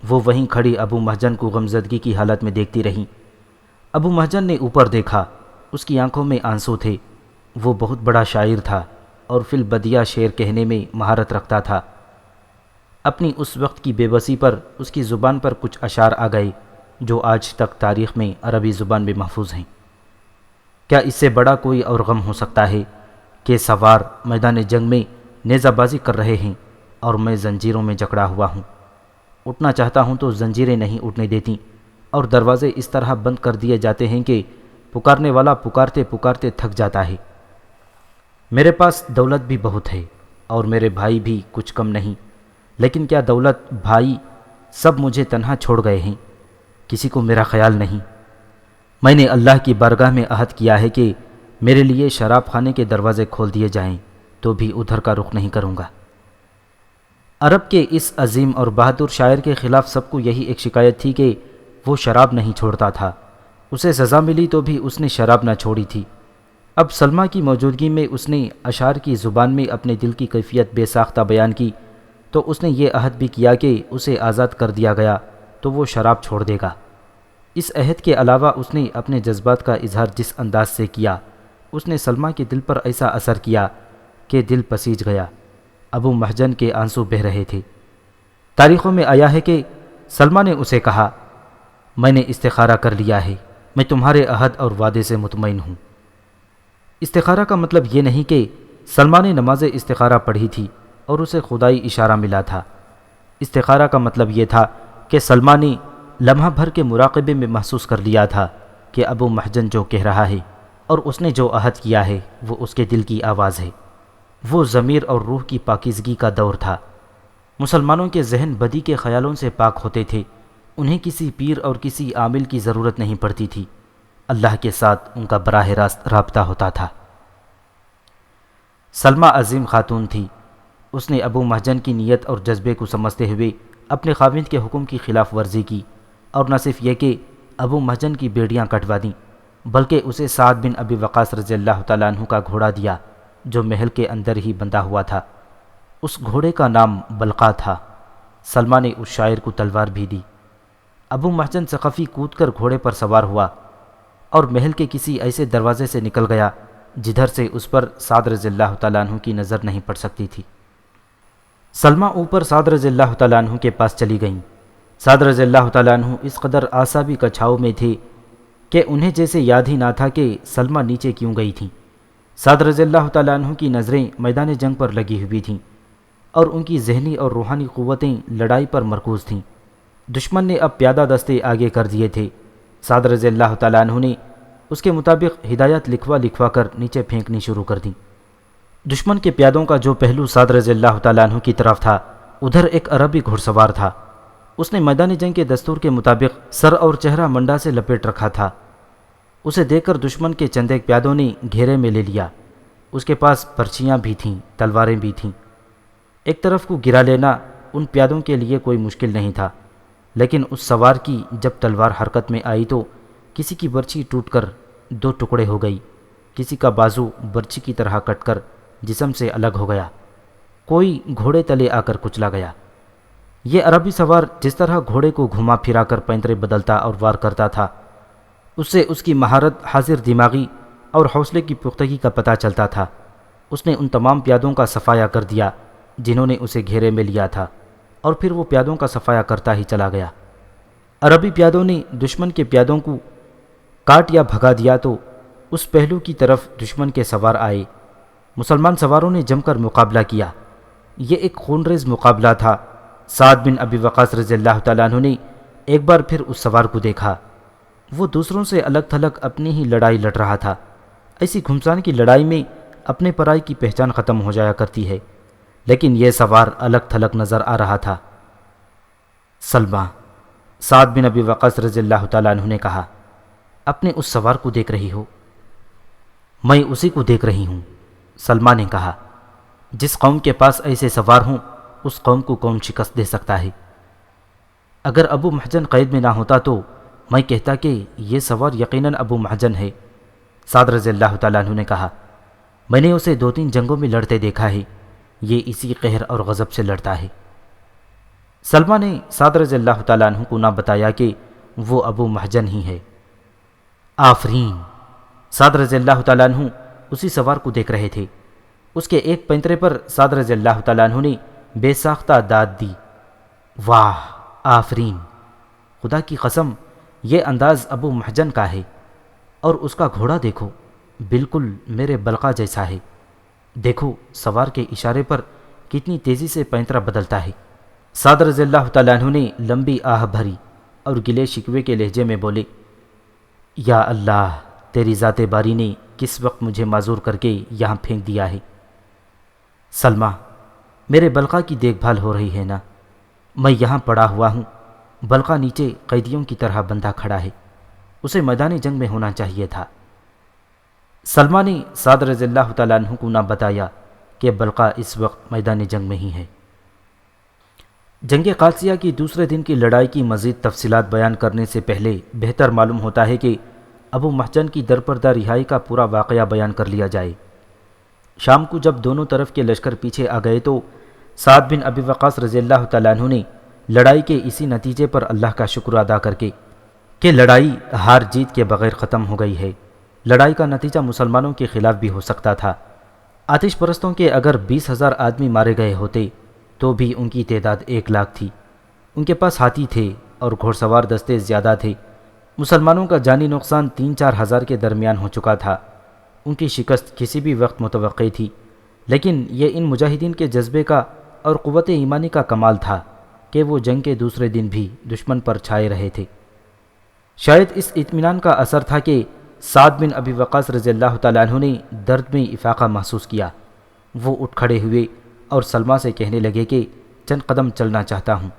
وہ وہیں کھڑی ابو محجن کو غمزدگی کی حالت میں دیکھتی رہیں۔ ابو محجن نے اوپر دیکھا، اس کی آنکھوں میں آنسو تھے۔ وہ بہت بڑا شاعر تھا اور فی البدیہ شعر کہنے میں مہارت رکھتا تھا۔ اپنی اس وقت کی بے بسی پر اس کی زبان پر کچھ اشعار آ گئے جو آج تک تاریخ میں عربی زبان میں محفوظ ہیں۔ کیا اس سے بڑا کوئی اور غم ہو سکتا ہے کہ سوار میدان جنگ میں نیزہ بازی کر رہے ہیں اور میں زنجیروں میں جکڑا ہوا ہوں۔ اٹھنا چاہتا ہوں تو زنجیریں نہیں اٹھنے دیتی اور دروازے اس طرح بند کر دیے جاتے ہیں کہ پکارنے والا پکارتے پکارتے تھک جاتا ہے۔ میرے پاس دولت بھی بہت ہے اور میرے بھائی بھی کچھ کم نہیں، لیکن کیا دولت، بھائی سب مجھے تنہا چھوڑ گئے ہیں، کسی کو میرا خیال نہیں۔ میں نے اللہ کی بارگاہ میں عہد کیا ہے کہ میرے لیے شراب خانے کے دروازے کھول دیے جائیں تو بھی ادھر کا رخ نہیں کروں گا۔ عرب کے اس عظیم اور بہادر شاعر کے خلاف سب کو یہی ایک شکایت تھی کہ وہ شراب نہیں چھوڑتا تھا۔ اسے سزا ملی تو بھی اس نے شراب نہ چھوڑی تھی۔ اب سلمہ کی موجودگی میں اس نے اشعار کی زبان میں اپنے دل کی کیفیت بے ساختہ بیان کی تو اس نے یہ عہد بھی کیا کہ اسے آزاد کر دیا گیا تو وہ شراب چھوڑ دے گا۔ اس عہد کے علاوہ اس نے اپنے جذبات کا اظہار جس انداز سے کیا، اس نے سلمہ کے دل پر ایسا اثر کیا کہ دل پسیج گیا۔ ابو محجن کے آنسو بہہ رہے تھے۔ تاریخوں میں آیا ہے کہ سلمہ نے اسے کہا، میں نے استخارہ کر لیا ہے، میں تمہارے عہد اور وعدے سے مطمئن ہوں۔ استخارہ کا مطلب یہ نہیں کہ سلمہ نے نماز استخارہ پڑھی تھی اور اسے خدائی اشارہ ملا تھا۔ استخارہ کا مطلب یہ تھا کہ سلمہ نے لمحہ بھر کے مراقبے میں محسوس کر لیا تھا کہ ابو محجن جو کہہ رہا ہے اور اس نے جو عہد کیا ہے وہ اس کے دل کی آواز ہے۔ وہ ضمیر اور روح کی پاکیزگی کا دور تھا۔ مسلمانوں کے ذہن بدی کے خیالوں سے پاک ہوتے تھے، انہیں کسی پیر اور کسی عامل کی ضرورت نہیں پڑتی تھی، اللہ کے ساتھ ان کا براہ راست رابطہ ہوتا تھا۔ سلمہ عظیم خاتون تھی۔ اس نے ابو محجن کی نیت اور جذبے کو سمجھتے ہوئے اپنے خاوند کے حکم کی خلاف ورزی کی، اور نہ صرف یہ کہ ابو محجن کی بیڑیاں کٹوا دیں بلکہ اسے سعد بن ابی وقاص رضی اللہ تعالیٰ عنہ کا گھوڑا دیا جو محل کے اندر ہی بندھا ہوا تھا۔ اس گھوڑے کا نام بلقا تھا۔ سلمہ نے اس شاعر کو تلوار بھی دی۔ ابو محجن ثقفی کود کر گھوڑے پر سوار ہوا اور محل کے کسی ایسے دروازے سے نکل گیا جدھر سے اس پر سعد رضی اللہ تعالیٰ عنہ کی نظر نہیں پڑ سکتی تھی۔ سلمہ اوپر سعد رضی اللہ تعالیٰ عنہ کے پاس چلی گئیں۔ سعد رضی اللہ تعالیٰ عنہ اس قدر اعصابی کچھاؤ میں تھے کہ انہیں جیسے یاد ہی نہ تھا کہ سلمہ نیچے کیوں گئی تھیں۔ سعد رضی اللہ تعالیٰ عنہ کی نظریں میدان جنگ پر لگی ہوئی تھیں اور ان کی ذہنی اور روحانی قوتیں لڑائی پر مرکوز تھیں۔ دشمن نے اب پیادہ دستے آگے کر دیے تھے۔ سعد رضی اللہ تعالیٰ عنہ نے اس کے مطابق ہدایت لکھوا کر نیچے پھینکنی شروع کر دیں۔ دشمن کے پیادوں کا جو پہلو سعد رضی اللہ تعالیٰ عنہ کی طرف تھا، ادھر ایک عربی گھڑ سوار تھا۔ اس نے میدان جنگ کے دستور کے مطابق سر اور چہرہ منڈا سے لپیٹ رکھا تھا۔ اسے دیکھ کر دشمن کے چند ایک پیادوں نے گھیرے میں لے لیا۔ اس کے پاس پرچیاں بھی تھیں، تلواریں بھی تھیں۔ ایک طرف کو گرا لینا ان پیادوں کے لیے کوئی مشکل نہیں تھا، لیکن اس سوار کی جب تلوار حرکت میں آئی تو کسی کی برچھی ٹوٹ کر دو ٹکڑے ہو گئی، کسی کا بازو برچھی کی طرح کٹ کر جسم سے الگ ہو گیا، کوئی گھوڑے تلے آ کر کچلا گیا۔ یہ عربی سوار جس طرح گھوڑے کو گھما پھرا کر پینترے بدلتا اور وار کرتا تھا، اس سے اس کی مہارت، حاضر دماغی اور حوصلے کی پختگی کا پتہ چلتا تھا۔ اس نے ان تمام پیادوں کا صفایا کر دیا جنہوں نے اسے گھیرے میں لیا تھا، اور پھر وہ پیادوں کا صفایا کرتا ہی چلا گیا۔ عربی پیادوں نے دشمن کے پیادوں کو کاٹ یا بھگا دیا تو اس پہلو کی طرف دشمن کے سوار آئے۔ مسلمان سواروں نے جم کر مقابلہ کیا۔ یہ ایک خونریز مقابلہ تھا۔ سعد بن ابی وقاص رضی اللہ تعالیٰ عنہ نے ایک بار پھر اس سوار کو دیکھا۔ وہ دوسروں سے الگ تھلگ اپنی ہی لڑائی لڑ رہا تھا۔ ایسی گھمسان کی لڑائی میں اپنے پرائی کی پہچان ختم ہو جایا کرتی ہے، لیکن یہ سوار الگ تھلگ نظر آ رہا تھا۔ سلمہ، سعد بن ابی وقاص رضی اللہ تعالیٰ عنہ نے کہا، اپنے اس سوار کو دیکھ رہی ہو؟ میں اسی کو دیکھ رہی ہوں، سلمہ نے کہا۔ جس قوم کے پاس ایسے سوار ہوں اس قوم کو کون شکست دے سکتا ہے؟ اگر ابو محجن قید میں نہ ہوتا تو میں کہتا کہ یہ سوار یقیناً ابو محجن ہے، سعد رضی اللہ تعالیٰ عنہ نے کہا۔ میں نے اسے 2-3 جنگوں میں لڑتے دیکھا ہے، یہ اسی قہر اور غضب سے لڑتا ہے۔ سلمہ نے سعد رضی اللہ تعالیٰ عنہ کو نہ بتایا کہ وہ ابو محجن ہی ہے۔ آفرین، سعد رضی اللہ تعالیٰ عنہ اسی سوار کو دیکھ رہے تھے۔ اس کے ایک پینترے پر سعد رضی اللہ تعالیٰ عنہ نے بے ساختہ داد دی، واہ، آفرین، خدا کی قسم یہ انداز ابو محجن کا ہے، اور اس کا گھوڑا دیکھو، بالکل میرے بلقا جیسا ہے۔ دیکھو سوار کے اشارے پر کتنی تیزی سے پینترا بدلتا ہے۔ سعد رضی اللہ تعالیٰ عنہ نے لمبی آہ بھری اور گلے شکوے کے لہجے میں بولے، یا اللہ، تیری ذات باری نے کس وقت مجھے معذور کر کے یہاں پھینک دیا ہے۔ سلمہ، میرے بلقا کی دیکھ بھال ہو رہی ہے نا؟ میں یہاں پڑا ہوا ہوں، بلقا نیچے قیدیوں کی طرح بندھا کھڑا ہے، اسے میدان جنگ میں ہونا چاہیے تھا۔ سلمہ نے سعد رضی اللہ تعالیٰ عنہ کو نہ بتایا کہ بلقا اس وقت میدان جنگ میں ہی ہے۔ جنگ قادسیہ کی دوسرے دن کی لڑائی کی مزید تفصیلات بیان کرنے سے پہلے بہتر معلوم ہوتا ہے کہ ابو محجن کی درپردہ رہائی کا پورا واقعہ بیان کر لیا جائے۔ شام کو جب دونوں طرف کے لشکر پیچھے آ گئے تو سعد بن ابی وقاص رضی اللہ تعالیٰ عنہ نے لڑائی کے اسی نتیجے پر اللہ کا شکر ادا کر کے کہ لڑائی ہار جیت کے بغیر ختم ہو گئی ہے۔ لڑائی کا نتیجہ مسلمانوں کے خلاف بھی ہو سکتا تھا۔ آتش پرستوں کے اگر 20,000 آدمی مارے گئے ہوتے تو بھی ان کی تعداد 1 لاکھ تھی۔ ان کے پاس ہاتھی تھے اور گھوڑ سوار دستے زیادہ تھے۔ مسلمانوں کا جانی نقصان 3-4 ہزار کے درمیان ہو چکا تھا۔ ان کی شکست کسی بھی وقت متوقع تھی، لیکن یہ ان مجاہدین کے جذبے کا اور قوت ایمانی کا کمال تھا کہ وہ جنگ کے دوسرے دن بھی دشمن پر چھائے رہے تھے۔ شاید اس اطمینان کا اثر تھا کہ سعد بن ابی وقاص رضی اللہ تعالیٰ عنہ نے درد میں افاقہ محسوس کیا۔ وہ اٹھ کھڑے ہوئے اور سلمہ سے کہنے لگے کہ چند قدم چلنا چاہتا ہوں۔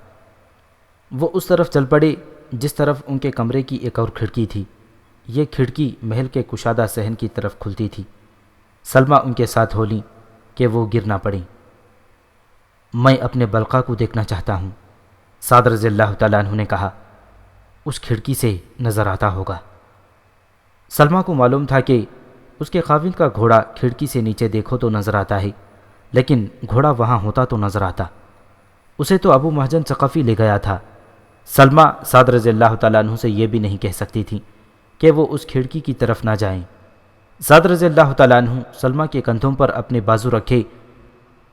وہ اس طرف چل پڑے جس طرف ان کے کمرے کی ایک اور کھڑکی تھی۔ یہ کھڑکی محل کے کشادہ صحن کی طرف کھلتی تھی۔ سلمہ ان کے ساتھ ہو لیں کہ وہ گر نہ پڑیں۔ میں اپنے بلقا کو دیکھنا چاہتا ہوں، سعد رضی اللہ تعالیٰ عنہ نے کہا۔ اس کھڑکی سے نظر آتا ہوگا۔ سلمہ کو معلوم تھا کہ اس کے خاوند کا گھوڑا کھڑکی سے نیچے دیکھو تو نظر آتا ہے، لیکن گھوڑا وہاں ہوتا تو نظر آتا۔ اسے تو ابو محجن ثقفی لے گیا تھا۔ سلمہ سعد رضی اللہ تعالیٰ عنہ سے یہ بھی نہیں کہہ سکتی تھی کہ وہ اس کھڑکی کی طرف نہ جائیں۔ سعد رضی اللہ تعالیٰ عنہ سلمہ کے کندھوں پر اپنے بازو رکھے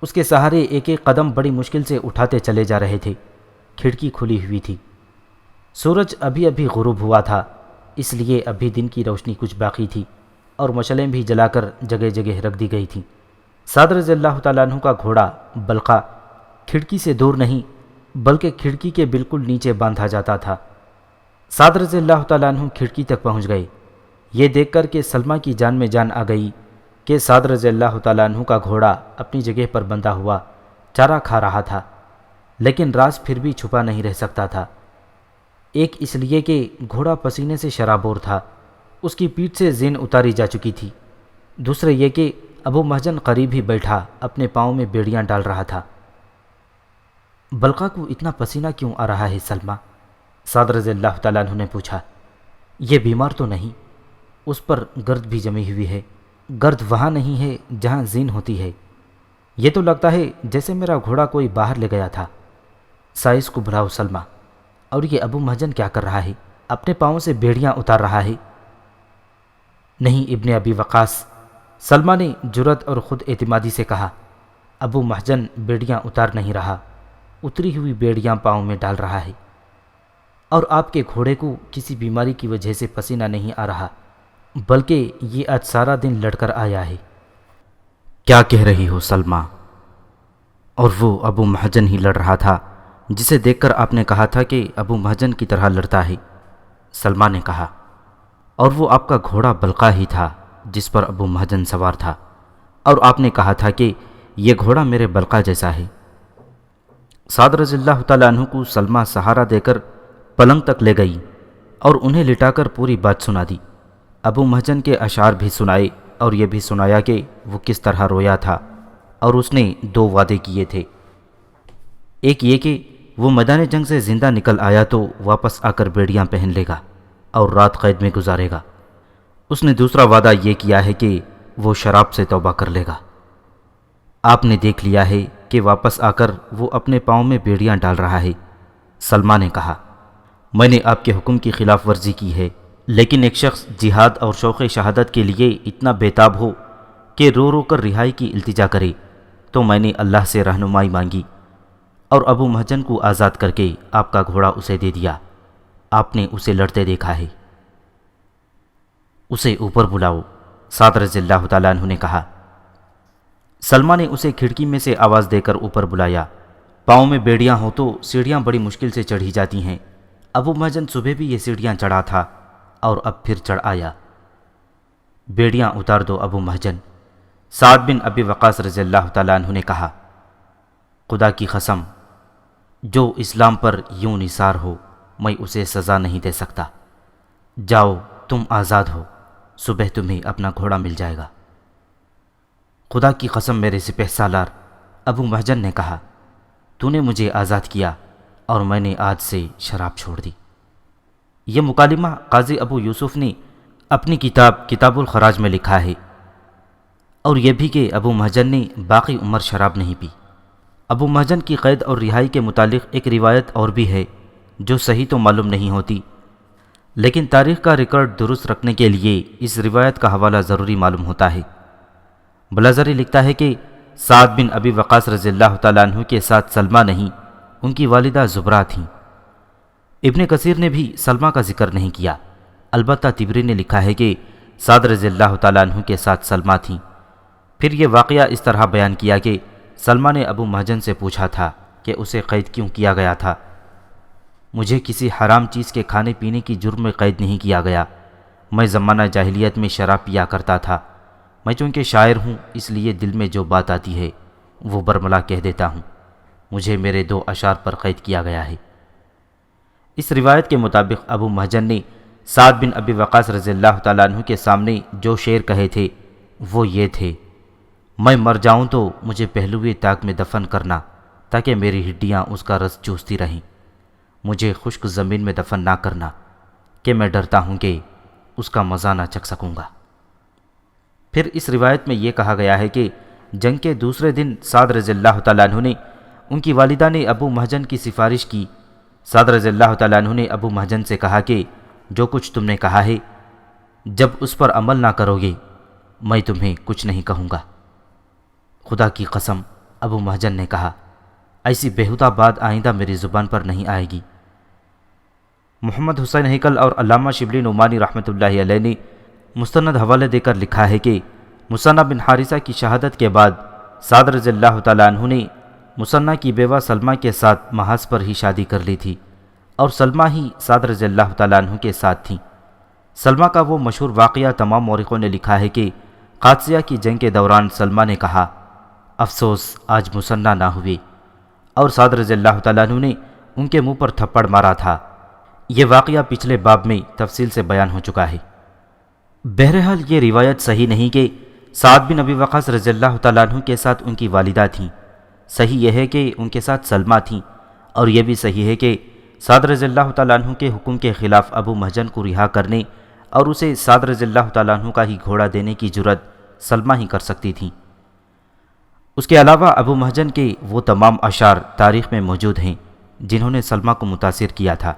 اس کے سہارے ایک ایک قدم بڑی مشکل سے اٹھاتے چلے جا رہے تھے۔ کھڑکی کھلی ہوئی تھی۔ سورج ابھی ابھی غروب ہوا تھا، اس لیے ابھی دن کی روشنی کچھ باقی تھی اور مشعلیں بھی جلا کر جگہ جگہ رکھ دی گئی تھیں۔ سعد رضی اللہ تعالیٰ عنہ کا گھوڑا بلقا کھڑکی سے دور نہیں بلکہ کھڑکی کے بالکل نیچے باندھا جاتا تھا۔ سعد رضی اللہ تعالیٰ عنہ کھڑکی تک پہنچ گئے۔ یہ دیکھ کر کہ سلمہ کی جان میں جان آ گئی کہ سعد رضی اللہ تعالیٰ عنہ کا گھوڑا اپنی جگہ پر بندھا ہوا چارہ کھا رہا تھا، لیکن راز پھر بھی چھپا نہیں رہ سکتا تھا۔ ایک اس لیے کہ گھوڑا پسینے سے شرابور تھا، اس کی پیٹھ سے زین اتاری جا چکی تھی۔ دوسرے یہ کہ ابو محجن قریب ہی بیٹھا اپنے پاؤں میں بیڑیاں ڈال رہا تھا۔ بلقا کو اتنا پسینہ کیوں آ رہا ہے سلمہ؟ سعد رضی اللہ تعالیٰ عنہ نے پوچھا۔ یہ بیمار تو نہیں؟ اس پر گرد بھی جمی ہوئی ہے۔ گرد وہاں نہیں ہے جہاں زین ہوتی ہے۔ یہ تو لگتا ہے جیسے میرا گھوڑا کوئی باہر لے گیا تھا۔ سائز کو بلاؤ سلمہ۔ اور یہ ابو محجن کیا کر رہا ہے؟ اپنے پاؤں سے بیڑیاں اتار رہا ہے؟ نہیں ابن ابی وقاص، سلمہ نے جرأت اور خود اعتمادی سے کہا، ابو محجن بیڑیاں اتار نہیں رہا، اتری ہوئی بیڑیاں پاؤں میں ڈال رہا ہے، اور آپ کے گھوڑے کو کسی بیماری کی وجہ سے پسینہ نہیں آ رہا، بلکہ یہ آج سارا دن لڑ کر آیا ہے۔ کیا کہہ رہی ہو سلمہ؟ اور وہ ابو محجن ہی لڑ رہا تھا جسے دیکھ کر آپ نے کہا تھا کہ ابو محجن کی طرح لڑتا ہے، سلمہ نے کہا۔ اور وہ آپ کا گھوڑا بلقا ہی تھا جس پر ابو محجن سوار تھا، اور آپ نے کہا تھا کہ یہ گھوڑا میرے بلقا جیسا ہے۔ سعد رضی اللہ تعالیٰ عنہ کو سلمہ سہارا دے کر پلنگ تک لے گئی اور انہیں لٹا کر پوری بات سنا دی، ابو محجن کے اشعار بھی سنائے اور یہ بھی سنایا کہ وہ کس طرح رویا تھا اور اس نے 2 وعدے کیے تھے، ایک یہ کہ وہ میدان جنگ سے زندہ نکل آیا تو واپس آ کر بیڑیاں پہن لے گا اور رات قید میں گزارے گا۔ اس نے دوسرا وعدہ یہ کیا ہے کہ وہ شراب سے توبہ کر لے گا۔ آپ نے دیکھ لیا ہے کہ واپس آ کر وہ اپنے پاؤں میں بیڑیاں ڈال رہا ہے۔ سلمہ نے کہا، میں نے آپ کے حکم کی خلاف ورزی کی ہے، لیکن ایک شخص جہاد اور شوق شہادت کے لیے اتنا بےتاب ہو کہ رو رو کر رہائی کی التجا کرے تو میں نے اللہ سے رہنمائی مانگی اور ابو محجن کو آزاد کر کے آپ کا گھوڑا اسے دے دیا۔ آپ نے اسے لڑتے دیکھا ہے، اسے اوپر بلاؤ، سعد رضی اللہ تعالیٰ عنہ نے کہا۔ سلمہ نے اسے کھڑکی میں سے آواز دے کر اوپر بلایا۔ پاؤں میں بیڑیاں ہوں تو سیڑھیاں بڑی مشکل سے چڑھی جاتی ہیں۔ ابو محجن صبح بھی یہ سیڑھیاں چڑھا تھا اور اب پھر چڑھ آیا۔ بیڑیاں اتار دو ابو محجن، سعد بن ابی وقاص رضی اللہ تعالیٰ عنہ نے کہا۔ خدا کی قسم، جو اسلام پر یوں نثار ہو میں اسے سزا نہیں دے سکتا۔ جاؤ، تم آزاد ہو، صبح تمہیں اپنا گھوڑا مل جائے گا۔ خدا کی قسم میرے سپہ سالار، ابو محجن نے کہا، تو نے مجھے آزاد کیا اور میں نے آج سے شراب چھوڑ دی۔ یہ مکالمہ قاضی ابو یوسف نے اپنی کتاب الخراج میں لکھا ہے، اور یہ بھی کہ ابو محجن نے باقی عمر شراب نہیں پی۔ ابو محجن کی قید اور رہائی کے متعلق ایک روایت اور بھی ہے جو صحیح تو معلوم نہیں ہوتی، لیکن تاریخ کا ریکارڈ درست رکھنے کے لیے اس روایت کا حوالہ ضروری معلوم ہوتا ہے۔ بلازری لکھتا ہے کہ سعد بن ابی وقاص رضی اللہ تعالیٰ عنہ کے ساتھ سلمہ نہیں، ان کی والدہ زبرہ تھیں۔ ابن کثیر نے بھی سلمہ کا ذکر نہیں کیا، البتہ طبری نے لکھا ہے کہ سعد رضی اللہ تعالیٰ عنہ کے ساتھ سلمہ تھیں۔ پھر یہ واقعہ اس طرح بیان کیا کہ سلمہ نے ابو محجن سے پوچھا تھا کہ اسے قید کیوں کیا گیا تھا۔ مجھے کسی حرام چیز کے کھانے پینے کی جرم میں قید نہیں کیا گیا، میں زمانہ جاہلیت میں شراب پیا کرتا تھا، میں چونکہ شاعر ہوں اس لیے دل میں جو بات آتی ہے وہ برملا کہہ دیتا ہوں، مجھے میرے 2 اشعار پر قید کیا گیا ہے۔ اس روایت کے مطابق ابو محجن نے سعد بن ابی وقاص رضی اللہ تعالیٰ عنہ کے سامنے جو شعر کہے تھے وہ یہ تھے، میں مر جاؤں تو مجھے پہلوئے طاق میں دفن کرنا تاکہ میری ہڈیاں اس کا رس چوستی رہیں، مجھے خشک زمین میں دفن نہ کرنا کہ میں ڈرتا ہوں کہ اس کا مزہ نہ چکھ سکوں گا۔ پھر اس روایت میں یہ کہا گیا ہے کہ جنگ کے دوسرے دن سعد رضی اللہ تعالیٰ عنہ نے ان کی والدہ نے ابو محجن کی سفارش کی۔ سعد رضی اللہ تعالیٰ عنہ نے ابو محجن سے کہا کہ جو کچھ تم نے کہا ہے جب اس پر عمل نہ کرو گے میں تمہیں کچھ نہیں کہوں گا۔ خدا کی قسم، ابو محجن نے کہا، ایسی بیہودہ بات آئندہ میری زبان پر نہیں آئے گی۔ محمد حسین ہیکل اور علامہ شبلی نعمانی رحمۃ اللہ علیہ نے مستند حوالے دے کر لکھا ہے کہ مثنہ بن حارثہ کی شہادت کے بعد سعد رضی اللہ تعالیٰ عنہ نے مثنہ کی بیوہ سلمہ کے ساتھ محاذ پر ہی شادی کر لی تھی اور سلمہ ہی سعد رضی اللہ تعالیٰ عنہ کے ساتھ تھیں۔ سلمہ کا وہ مشہور واقعہ تمام مورخوں نے لکھا ہے کہ قادسیہ کی جنگ کے دوران سلمہ نے کہا، افسوس آج مثنہ نہ ہوئے، اور سعد رضی اللہ تعالیٰ عنہ نے ان کے منہ پر تھپڑ مارا تھا۔ یہ واقعہ پچھلے باب میں تفصیل سے بیان ہو چکا ہے۔ بہرحال یہ روایت صحیح نہیں کہ سعد بن ابی وقاص رضی اللہ تعالیٰ عنہ کے ساتھ ان کی والدہ تھیں، صحیح یہ ہے کہ ان کے ساتھ سلمہ تھیں، اور یہ بھی صحیح ہے کہ سعد رضی اللہ تعالیٰ عنہ کے حکم کے خلاف ابو محجن کو رہا کرنے اور اسے سعد رضی اللہ تعالیٰ عنہ کا ہی گھوڑا دینے کی جرت سلمہ ہی کر سکتی تھیں۔ اس کے علاوہ ابو محجن کے وہ تمام اشعار تاریخ میں موجود ہیں جنہوں نے سلمہ کو متاثر کیا تھا۔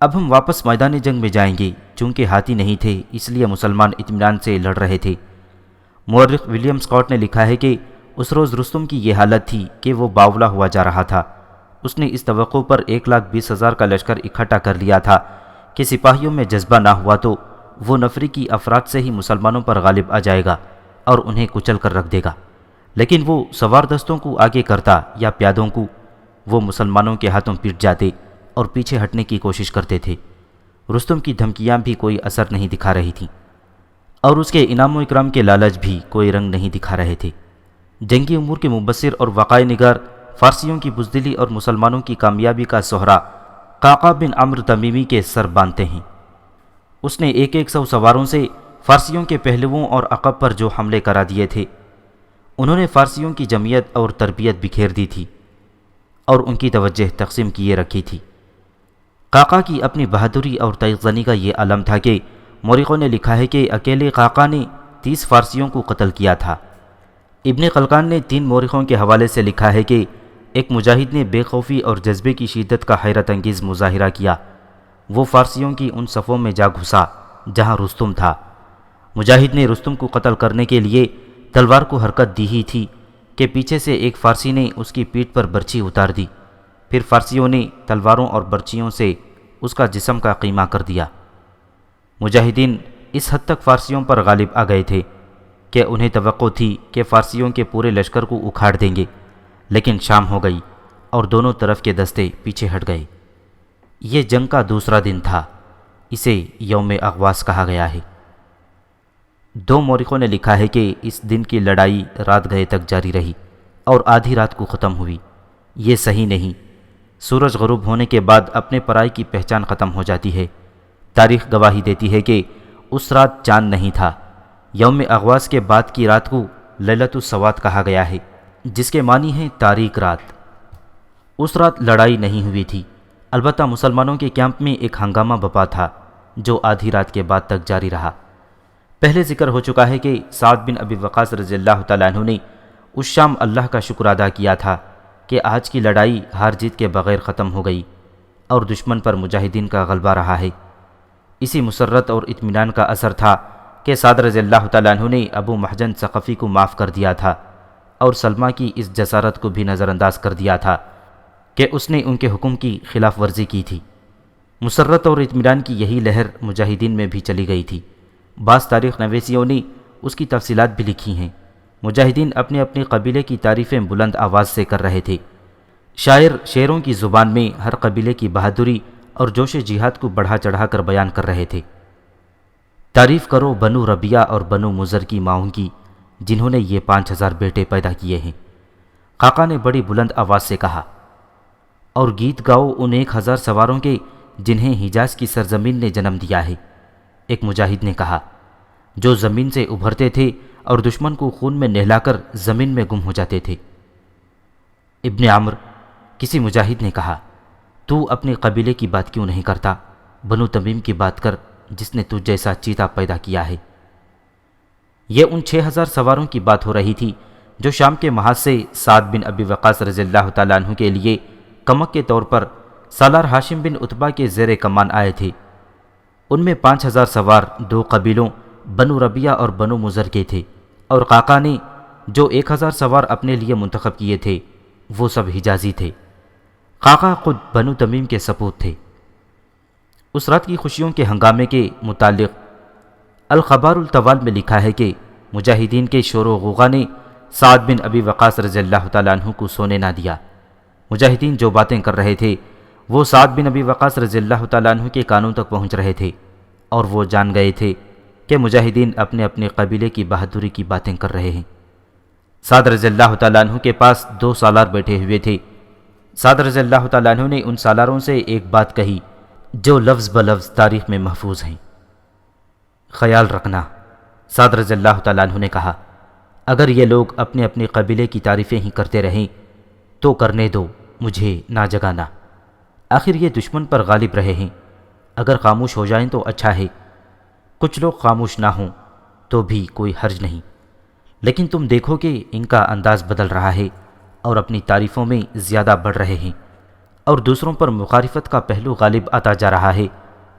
اب ہم واپس میدان جنگ میں جائیں گے، چونکہ ہاتھی نہیں تھے اس لیے مسلمان اطمینان سے لڑ رہے تھے۔ مورخ ولیم اسکاٹ نے لکھا ہے کہ اس روز رستم کی یہ حالت تھی کہ وہ باولا ہوا جا رہا تھا۔ اس نے اس توقع پر 1,20,000 کا لشکر اکٹھا کر لیا تھا کہ سپاہیوں میں جذبہ نہ ہوا تو وہ نفری کی افراد سے ہی مسلمانوں پر غالب آ جائے گا اور انہیں کچل کر رکھ دے گا، لیکن وہ سوار دستوں کو آگے کرتا یا پیادوں کو، وہ مسلمانوں کے ہاتھوں پٹ جاتے اور پیچھے ہٹنے کی کوشش کرتے تھے۔ رستم کی دھمکیاں بھی کوئی اثر نہیں دکھا رہی تھیں اور اس کے انعام و اکرام کے لالچ بھی کوئی رنگ نہیں دکھا رہے تھے۔ جنگی امور کے مبصر اور وقائع نگار فارسیوں کی بزدلی اور مسلمانوں کی کامیابی کا سہرا قعقاع بن عمرو تمیمی کے سر باندھتے ہیں۔ اس نے 100 سواروں سے فارسیوں کے پہلوؤں اور عقب پر جو حملے کرا دیے تھے، انہوں نے فارسیوں کی جمعیت اور تربیت بکھیر دی تھی اور ان کی توجہ تقسیم کیے رکھی تھی۔ قعقاع کی اپنی بہادری اور تیغزنی کا یہ علم تھا کہ مورخوں نے لکھا ہے کہ اکیلے قعقاع نے 30 فارسیوں کو قتل کیا تھا۔ ابن خلقان نے 3 مورخوں کے حوالے سے لکھا ہے کہ ایک مجاہد نے بے خوفی اور جذبے کی شدت کا حیرت انگیز مظاہرہ کیا۔ وہ فارسیوں کی ان صفوں میں جا گھسا جہاں رستم تھا۔ مجاہد نے رستم کو قتل کرنے کے لیے تلوار کو حرکت دی ہی تھی کہ پیچھے سے ایک فارسی نے اس کی پیٹھ پر برچھی اتار دی، پھر فارسیوں نے تلواروں اور برچھیوں سے اس کا جسم کا قیمہ کر دیا۔ مجاہدین اس حد تک فارسیوں پر غالب آ گئے تھے کہ انہیں توقع تھی کہ فارسیوں کے پورے لشکر کو اکھاڑ دیں گے، لیکن شام ہو گئی اور دونوں طرف کے دستے پیچھے ہٹ گئے۔ یہ جنگ کا دوسرا دن تھا، اسے یوم اغواس کہا گیا ہے۔ 2 مورخوں نے لکھا ہے کہ اس دن کی لڑائی رات گئے تک جاری رہی اور آدھی رات کو ختم ہوئی۔ یہ صحیح نہیں، سورج غروب ہونے کے بعد اپنے پرائی کی پہچان ختم ہو جاتی ہے۔ تاریخ گواہی دیتی ہے کہ اس رات چاند نہیں تھا۔ یوم اغواس کے بعد کی رات کو لیلۃ السواد کہا گیا ہے، جس کے معنی ہیں تاریک رات۔ اس رات لڑائی نہیں ہوئی تھی، البتہ مسلمانوں کے کیمپ میں ایک ہنگامہ بپا تھا جو آدھی رات کے بعد تک جاری رہا۔ پہلے ذکر ہو چکا ہے کہ سعد بن ابی وقاص رضی اللہ تعالیٰ عنہ نے اس شام اللہ کا شکر ادا کیا تھا کہ آج کی لڑائی ہار جیت کے بغیر ختم ہو گئی اور دشمن پر مجاہدین کا غلبہ رہا ہے۔ اسی مسرت اور اطمینان کا اثر تھا کہ سعد رضی اللہ تعالیٰ عنہ نے ابو محجن ثقفی کو معاف کر دیا تھا اور سلمہ کی اس جسارت کو بھی نظر انداز کر دیا تھا کہ اس نے ان کے حکم کی خلاف ورزی کی تھی۔ مسرت اور اطمینان کی یہی لہر مجاہدین میں بھی چلی گئی تھی۔ بعض تاریخ نویسیوں نے اس کی تفصیلات بھی لکھی ہیں۔ مجاہدین اپنے اپنے قبیلے کی تعریفیں بلند آواز سے کر رہے تھے۔ شاعر شعروں کی زبان میں ہر قبیلے کی بہادری اور جوش جہاد کو بڑھا چڑھا کر بیان کر رہے تھے۔ تعریف کرو بنو ربیہ اور بنو مضر کی ماؤں کی، جنہوں نے یہ 5000 بیٹے پیدا کیے ہیں۔ قعقاع نے بڑی بلند آواز سے کہا، اور گیت گاؤ ان 1000 سواروں کے جنہیں حجاز کی سرزمین نے جنم دیا ہے۔ ایک مجاہد نے کہا، جو زمین سے ابھرتے تھے اور دشمن کو خون میں نہلا کر زمین میں گم ہو جاتے تھے۔ ابن عمرو، کسی مجاہد نے کہا، تو اپنے قبیلے کی بات کیوں نہیں کرتا؟ بنو تمیم کی بات کر جس نے تجھ جیسا چیتا پیدا کیا ہے۔ یہ ان 6000 سواروں کی بات ہو رہی تھی جو شام کے محاذ سے سعد بن ابی وقاص رضی اللہ تعالیٰ عنہ کے لیے کمک کے طور پر سالار ہاشم بن عتبہ کے زیر کمان آئے تھے۔ ان میں 5000 سوار 2 قبیلوں بنو ربیہ اور بنو مضر کے تھے، اور قعقاع نے جو 1000 سوار اپنے لیے منتخب کیے تھے وہ سب حجازی تھے۔ قعقاع خود بنو تمیم کے سپوت تھے۔ اس رات کی خوشیوں کے ہنگامے کے متعلق الخبار الطوال میں لکھا ہے کہ مجاہدین کے شور و غوغا نے سعد بن ابی وقاص رضی اللہ تعالیٰ عنہ کو سونے نہ دیا۔ مجاہدین جو باتیں کر رہے تھے وہ سعد بن ابی وقاص رضی اللہ تعالیٰ عنہ کے کانوں تک پہنچ رہے تھے، اور وہ جان گئے تھے کہ مجاہدین اپنے اپنے قبیلے کی بہادری کی باتیں کر رہے ہیں۔ سعد رضی اللہ تعالیٰ عنہ کے پاس 2 سالار بیٹھے ہوئے تھے۔ سعد رضی اللہ تعالیٰ عنہ نے ان سالاروں سے ایک بات کہی جو لفظ بلفظ تاریخ میں محفوظ ہیں۔ خیال رکھنا، سعد رضی اللہ تعالیٰ عنہ نے کہا، اگر یہ لوگ اپنے اپنے قبیلے کی تعریفیں ہی کرتے رہیں تو کرنے دو، مجھے نہ جگانا۔ آخر یہ دشمن پر غالب رہے ہیں، اگر خاموش ہو جائیں تو اچھا ہے، کچھ لوگ خاموش نہ ہوں تو بھی کوئی حرج نہیں، لیکن تم دیکھو کہ ان کا انداز بدل رہا ہے اور اپنی تعریفوں میں زیادہ بڑھ رہے ہیں اور دوسروں پر مخالفت کا پہلو غالب آتا جا رہا ہے،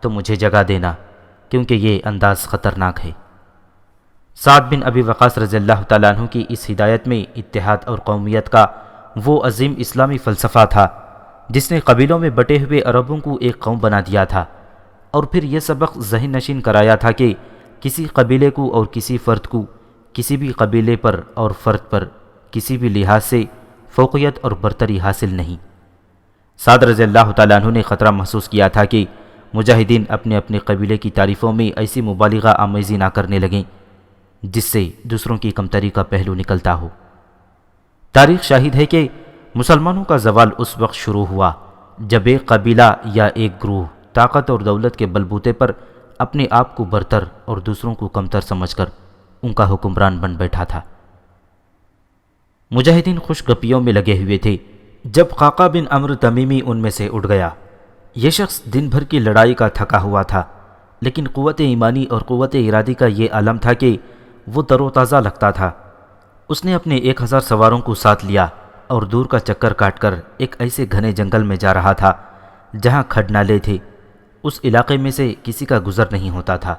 تو مجھے جگہ دینا، کیونکہ یہ انداز خطرناک ہے۔ سعد بن ابی وقاص رضی اللہ تعالیٰ عنہ کی اس ہدایت میں اتحاد اور قومیت کا وہ عظیم اسلامی فلسفہ تھا جس نے قبیلوں میں بٹے ہوئے عربوں کو ایک قوم بنا دیا تھا، اور پھر یہ سبق ذہن نشین کرایا تھا کہ کسی قبیلے کو اور کسی فرد کو کسی بھی قبیلے پر اور فرد پر کسی بھی لحاظ سے فوقیت اور برتری حاصل نہیں۔ سعد رضی اللہ تعالیٰ عنہ نے خطرہ محسوس کیا تھا کہ مجاہدین اپنے اپنے قبیلے کی تعریفوں میں ایسی مبالغہ آمیزی نہ کرنے لگیں جس سے دوسروں کی کمتری کا پہلو نکلتا ہو۔ تاریخ شاہد ہے کہ مسلمانوں کا زوال اس وقت شروع ہوا جب ایک قبیلہ یا ایک گروہ طاقت اور دولت کے بلبوتے پر اپنے آپ کو برتر اور دوسروں کو کمتر سمجھ کر ان کا حکمران بن بیٹھا تھا۔ مجاہدین خوش گپیوں میں لگے ہوئے تھے جب قعقاع بن عمرو تمیمی ان میں سے اٹھ گیا۔ یہ شخص دن بھر کی لڑائی کا تھکا ہوا تھا، لیکن قوت ایمانی اور قوت ارادی کا یہ عالم تھا کہ وہ تر و تازہ لگتا تھا۔ اس نے اپنے 1000 سواروں کو ساتھ لیا اور دور کا چکر کاٹ کر ایک ایسے گھنے جنگل میں جا رہا تھا جہاں کھڈ نالے تھے، اس علاقے میں سے کسی کا گزر نہیں ہوتا تھا۔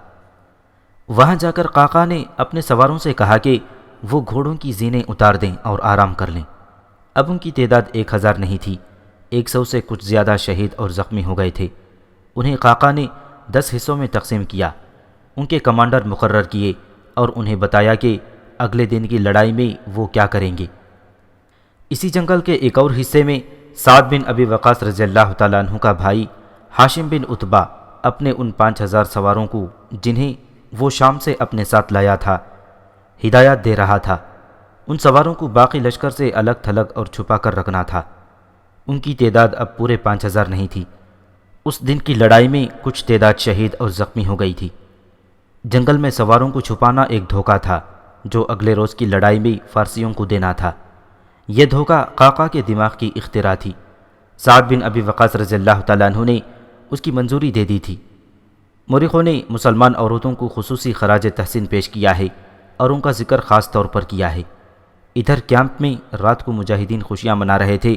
وہاں جا کر قعقاع نے اپنے سواروں سے کہا کہ وہ گھوڑوں کی زینیں اتار دیں اور آرام کر لیں۔ اب ان کی تعداد 1000 نہیں تھی، 100 سے کچھ زیادہ شہید اور زخمی ہو گئے تھے۔ انہیں قعقاع نے 10 حصوں میں تقسیم کیا، ان کے کمانڈر مقرر کیے اور انہیں بتایا کہ اگلے دن کی لڑائی میں وہ کیا کریں گے۔ اسی جنگل کے ایک اور حصے میں سعد بن ابی وقاص رضی اللہ تعالیٰ عنہ کا بھائی ہاشم بن عتبہ اپنے ان 5000 سواروں کو جنہیں وہ شام سے اپنے ساتھ لایا تھا ہدایات دے رہا تھا۔ ان سواروں کو باقی لشکر سے الگ تھلگ اور چھپا کر رکھنا تھا۔ ان کی تعداد اب پورے 5000 نہیں تھی۔ اس دن کی لڑائی میں کچھ تعداد شہید اور زخمی ہو گئی تھی۔ جنگل میں سواروں کو چھپانا ایک دھوکہ تھا جو اگلے روز کی لڑائی میں فارسیوں کو دینا تھا۔ یہ دھوکہ قعقاع کے دماغ کی اختراع تھی۔ سعد بن ابی وقاص رضی اللہ تعالیٰ عنہ نے اس کی منظوری دے دی تھی۔ مورخوں نے مسلمان عورتوں کو خصوصی خراج تحسین پیش کیا ہے اور ان کا ذکر خاص طور پر کیا ہے۔ ادھر کیمپ میں رات کو مجاہدین خوشیاں منا رہے تھے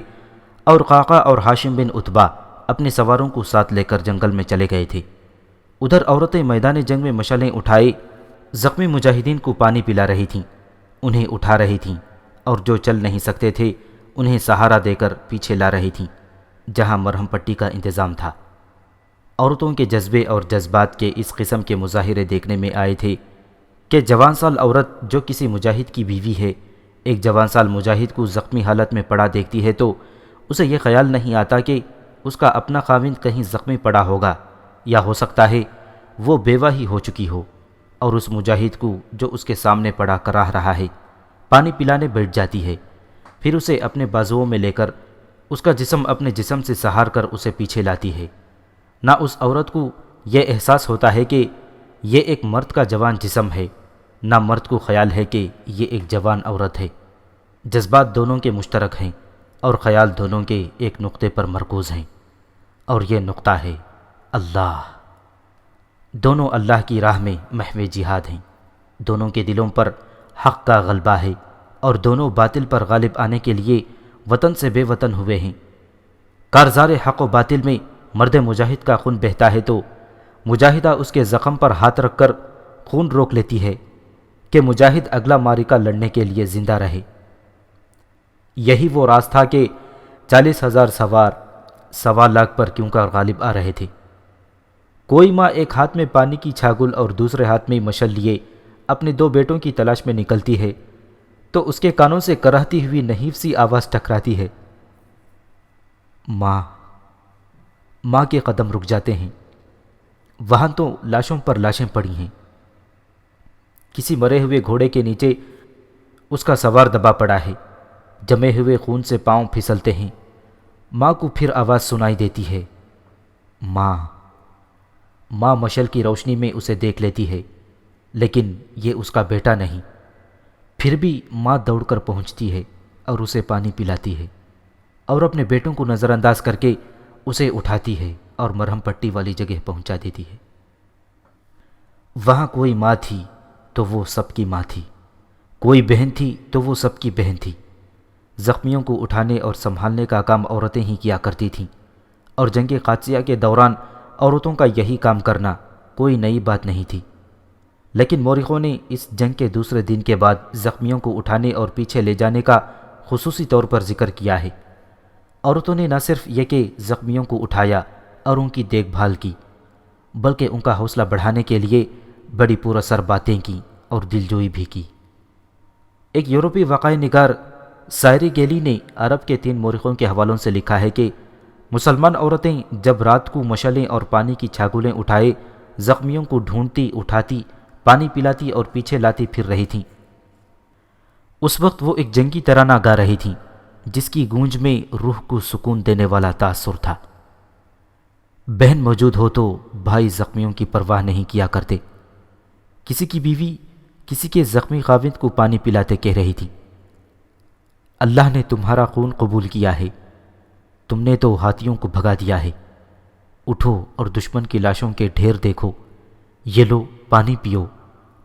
اور قعقاع اور ہاشم بن عتبہ اپنے سواروں کو ساتھ لے کر جنگل میں چلے گئے تھے۔ ادھر عورتیں میدان جنگ میں مشعلیں اٹھائے زخمی مجاہدین کو پانی پلا رہی تھیں، انہیں اٹھا رہی تھیں، اور جو چل نہیں سکتے تھے انہیں سہارا دے کر پیچھے لا رہی تھیں جہاں مرہم پٹی کا انتظام تھا۔ عورتوں کے جذبے اور جذبات کے اس قسم کے مظاہرے دیکھنے میں آئے تھے کہ جوان سال عورت جو کسی مجاہد کی بیوی ہے ایک جوان سال مجاہد کو زخمی حالت میں پڑا دیکھتی ہے تو اسے یہ خیال نہیں آتا کہ اس کا اپنا خاوند کہیں زخمی پڑا ہوگا، یا ہو سکتا ہے وہ بیوہ ہی ہو چکی ہو اور اس مجاہد کو جو اس کے سامنے پڑا کراہ رہا ہے پانی پلانے بیٹھ جاتی ہے، پھر اسے اپنے بازوؤں میں لے کر اس کا جسم اپنے جسم سے سہار کر اسے پیچھے لاتی ہے۔ نہ اس عورت کو یہ احساس ہوتا ہے کہ یہ ایک مرد کا جوان جسم ہے، نہ مرد کو خیال ہے کہ یہ ایک جوان عورت ہے۔ جذبات دونوں کے مشترک ہیں اور خیال دونوں کے ایک نقطے پر مرکوز ہیں، اور یہ نقطہ ہے اللہ۔ دونوں اللہ کی راہ میں محو جہاد ہیں، دونوں کے دلوں پر حق کا غلبہ ہے اور دونوں باطل پر غالب آنے کے لیے وطن سے بے وطن ہوئے ہیں۔ کارزار حق و باطل میں مرد مجاہد کا خون بہتا ہے تو مجاہدہ اس کے زخم پر ہاتھ رکھ کر خون روک لیتی ہے کہ مجاہد اگلا معرکہ لڑنے کے لیے زندہ رہے۔ یہی وہ راز تھا کہ 40,000 سوار 1.25 لاکھ پر کیوں کر غالب آ رہے تھے۔ کوئی ماں ایک ہاتھ میں پانی کی چھاگل اور دوسرے ہاتھ میں مشعل لیے اپنے 2 بیٹوں کی تلاش میں نکلتی ہے تو اس کے کانوں سے کرہتی ہوئی نحیف سی آواز ٹکراتی ہے، ماں۔ ماں کے قدم رک جاتے ہیں۔ وہاں تو لاشوں پر لاشیں پڑی ہیں۔ کسی مرے ہوئے گھوڑے کے نیچے اس کا سوار دبا پڑا ہے، جمے ہوئے خون سے پاؤں پھسلتے ہیں۔ ماں کو پھر آواز سنائی دیتی ہے، ماں۔ ماں مشعل کی روشنی میں اسے دیکھ لیتی ہے، لیکن یہ اس کا بیٹا نہیں۔ پھر بھی ماں دوڑ کر پہنچتی ہے اور اسے پانی پلاتی ہے اور اپنے بیٹوں کو نظر انداز کر کے اسے اٹھاتی ہے اور مرہم پٹی والی جگہ پہنچا دیتی ہے۔ وہاں کوئی ماں تھی تو وہ سب کی ماں تھی، کوئی بہن تھی تو وہ سب کی بہن تھی۔ زخمیوں کو اٹھانے اور سنبھالنے کا کام عورتیں ہی کیا کرتی تھیں، اور جنگ قادسیہ کے دوران عورتوں کا یہی کام کرنا کوئی نئی بات نہیں تھی۔ لیکن مورخوں نے اس جنگ کے دوسرے دن کے بعد زخمیوں کو اٹھانے اور پیچھے لے جانے کا خصوصی طور پر ذکر کیا ہے۔ عورتوں نے نہ صرف یہ کہ زخمیوں کو اٹھایا اور ان کی دیکھ بھال کی، بلکہ ان کا حوصلہ بڑھانے کے لیے بڑی پر اثر باتیں کی اور دلجوئی بھی کی۔ ایک یورپی واقعہ نگار سائری گیلی نے عرب کے 3 مورخوں کے حوالوں سے لکھا ہے کہ مسلمان عورتیں جب رات کو مشعلیں اور پانی کی چھاگولیں اٹھائے زخمیوں کو ڈھونڈتی، اٹھاتی، پانی پلاتی اور پیچھے لاتی پھر رہی تھیں۔ اس وقت وہ ایک جنگی ترانہ گا رہی تھیں جس کی گونج میں روح کو سکون دینے والا تاثر تھا۔ بہن موجود ہو تو بھائی زخمیوں کی پرواہ نہیں کیا کرتے۔ کسی کی بیوی کسی کے زخمی خاوند کو پانی پلاتے کہہ رہی تھی، اللہ نے تمہارا خون قبول کیا ہے، تم نے تو ہاتھیوں کو بھگا دیا ہے، اٹھو اور دشمن کی لاشوں کے ڈھیر دیکھو، یہ لو پانی پیو،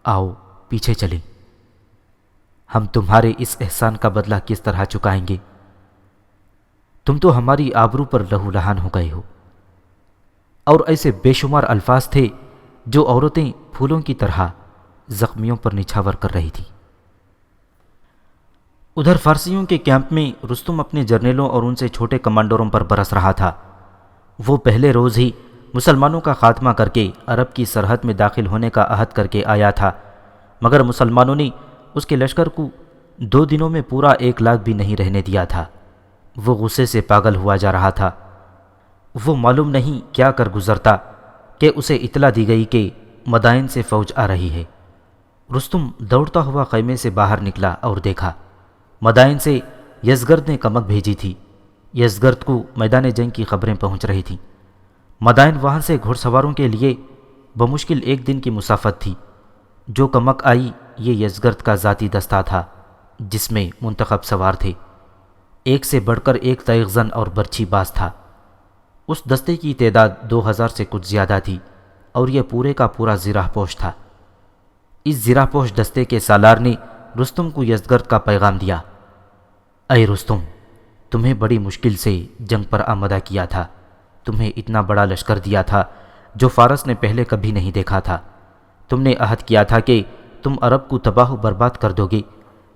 آؤ پیچھے چلیں، ہم تمہارے اس احسان کا بدلہ کس طرح چکائیں گے، تم تو ہماری آبرو پر لہو لہان ہو گئے ہو۔ اور ایسے بے شمار الفاظ تھے جو عورتیں پھولوں کی طرح زخمیوں پر نچھاور کر رہی تھیں۔ ادھر فارسیوں کے کیمپ میں رستم اپنے جرنیلوں اور ان سے چھوٹے کمانڈروں پر برس رہا تھا۔ وہ پہلے روز ہی مسلمانوں کا خاتمہ کر کے عرب کی سرحد میں داخل ہونے کا عہد کر کے آیا تھا، مگر مسلمانوں نے اس کے لشکر کو 2 دنوں میں پورا 1 لاکھ بھی نہیں رہنے دیا تھا۔ وہ غصے سے پاگل ہوا جا رہا تھا۔ وہ معلوم نہیں کیا کر گزرتا کہ اسے اطلاع دی گئی کہ مدائن سے فوج آ رہی ہے۔ رستم دوڑتا ہوا خیمے سے باہر نکلا اور دیکھا مدائن سے یزگرد نے کمک بھیجی تھی۔ یزگرد کو میدان جنگ کی خبریں پہنچ رہی تھیں۔ مدائن وہاں سے گھڑ سواروں کے لیے بمشکل 1 دن کی مسافت تھی۔ جو کمک آئی یہ یزگرد کا ذاتی دستہ تھا جس میں منتخب سوار تھے، 1 سے بڑھ کر 1 تیغ زن اور برچھی باز تھا۔ اس دستے کی تعداد 2000 سے کچھ زیادہ تھی اور یہ پورے کا پورا زرہ پوش تھا۔ اس زرہ پوش دستے کے سالار نے رستم کو یزگرد کا پیغام دیا، اے رستم، تمہیں بڑی مشکل سے جنگ پر آمادہ کیا تھا، تمہیں اتنا بڑا لشکر دیا تھا جو فارس نے پہلے کبھی نہیں دیکھا تھا۔ تم نے عہد کیا تھا کہ تم عرب کو تباہ و برباد کر دو گے،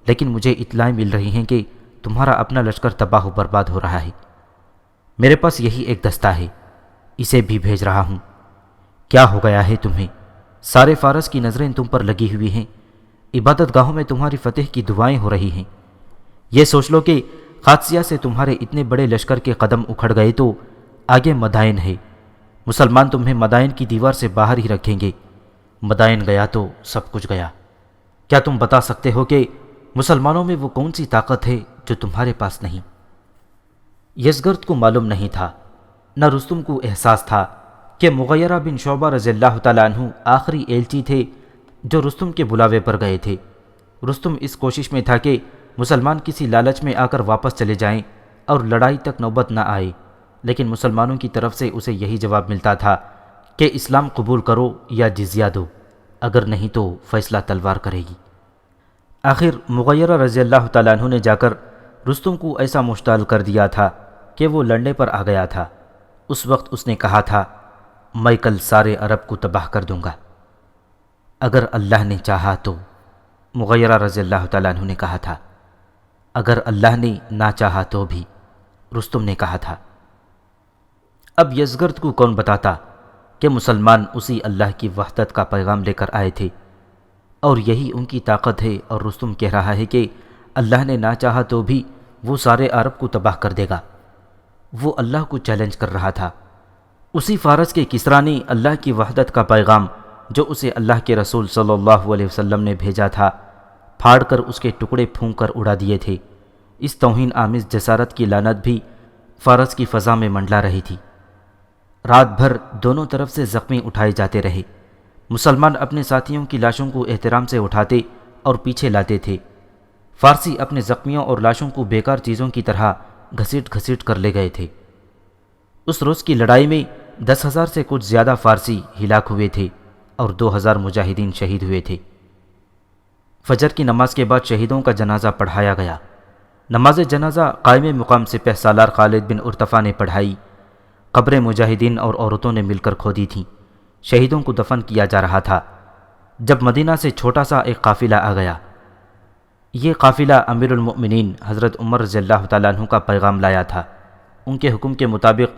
لیکن مجھے اطلاعیں مل رہی ہیں کہ تمہارا اپنا لشکر تباہ و برباد ہو رہا ہے۔ میرے پاس یہی ایک دستہ ہے، اسے بھی بھیج رہا ہوں۔ کیا ہو گیا ہے تمہیں؟ سارے فارس کی نظریں تم پر لگی ہوئی ہیں، عبادت گاہوں میں تمہاری فتح کی دعائیں ہو رہی ہیں۔ یہ سوچ لو کہ قادسیہ سے تمہارے اتنے بڑے لشکر کے قدم اکھڑ گئے تو آگے مدائن ہے۔ مسلمان تمہیں مدائن کی دیوار سے باہر ہی رکھیں گے۔ مدائن گیا تو سب کچھ گیا۔ کیا تم بتا سکتے ہو کہ مسلمانوں میں وہ کون سی طاقت ہے جو تمہارے پاس نہیں؟ یزگرد کو معلوم نہیں تھا، نہ رستم کو احساس تھا کہ مغیرہ بن شعبہ رضی اللہ تعالیٰ عنہ آخری ایلچی تھے جو رستم کے بلاوے پر گئے تھے۔ رستم اس کوشش میں تھا کہ مسلمان کسی لالچ میں آ کر واپس چلے جائیں اور لڑائی تک نوبت نہ آئے، لیکن مسلمانوں کی طرف سے اسے یہی جواب ملتا تھا کہ اسلام قبول کرو یا جزیہ دو، اگر نہیں تو فیصلہ تلوار کرے گی۔ آخر مغیرہ رضی اللہ تعالیٰ عنہ نے جا کر رستم کو ایسا مشتعل کر دیا تھا کہ وہ لڑنے پر آ گیا تھا۔ اس وقت اس نے کہا تھا، میں کل سارے عرب کو تباہ کر دوں گا اگر اللہ نے چاہا تو۔ مغیرہ رضی اللہ تعالیٰ عنہ نے کہا تھا، اگر اللہ نے نہ چاہا تو بھی، رستم نے کہا تھا۔ اب یزگرد کو کون بتاتا کہ مسلمان اسی اللہ کی وحدت کا پیغام لے کر آئے تھے اور یہی ان کی طاقت ہے، اور رستم کہہ رہا ہے کہ اللہ نے نہ چاہا تو بھی وہ سارے عرب کو تباہ کر دے گا۔ وہ اللہ کو چیلنج کر رہا تھا۔ اسی فارس کے کسریٰ نے اللہ کی وحدت کا پیغام جو اسے اللہ کے رسول صلی اللہ علیہ وسلم نے بھیجا تھا پھاڑ کر اس کے ٹکڑے پھونک کر اڑا دیے تھے۔ اس توہین آمیز جسارت کی لعنت بھی فارس کی فضا میں منڈلا رہی تھی۔ رات بھر دونوں طرف سے زخمی اٹھائے جاتے رہے۔ مسلمان اپنے ساتھیوں کی لاشوں کو احترام سے اٹھاتے اور پیچھے لاتے تھے۔ فارسی اپنے زخمیوں اور لاشوں کو بیکار چیزوں کی طرح گھسیٹ گھسیٹ کر لے گئے تھے۔ اس روز کی لڑائی میں 10,000 سے کچھ زیادہ فارسی ہلاک ہوئے تھے اور 2,000 مجاہدین شہید ہوئے تھے۔ فجر کی نماز کے بعد شہیدوں کا جنازہ پڑھایا گیا۔ نماز جنازہ قائم مقام سپہ سالار خالد بن ارتفا نے پڑھائی۔ قبریں مجاہدین اور عورتوں نے مل کر کھودی تھیں۔ شہیدوں کو دفن کیا جا رہا تھا۔ جب مدینہ سے چھوٹا سا ایک قافلہ آ گیا۔ یہ قافلہ امیر المؤمنین حضرت عمر رضی اللہ تعالیٰ عنہ کا پیغام لایا تھا۔ ان کے حکم کے مطابق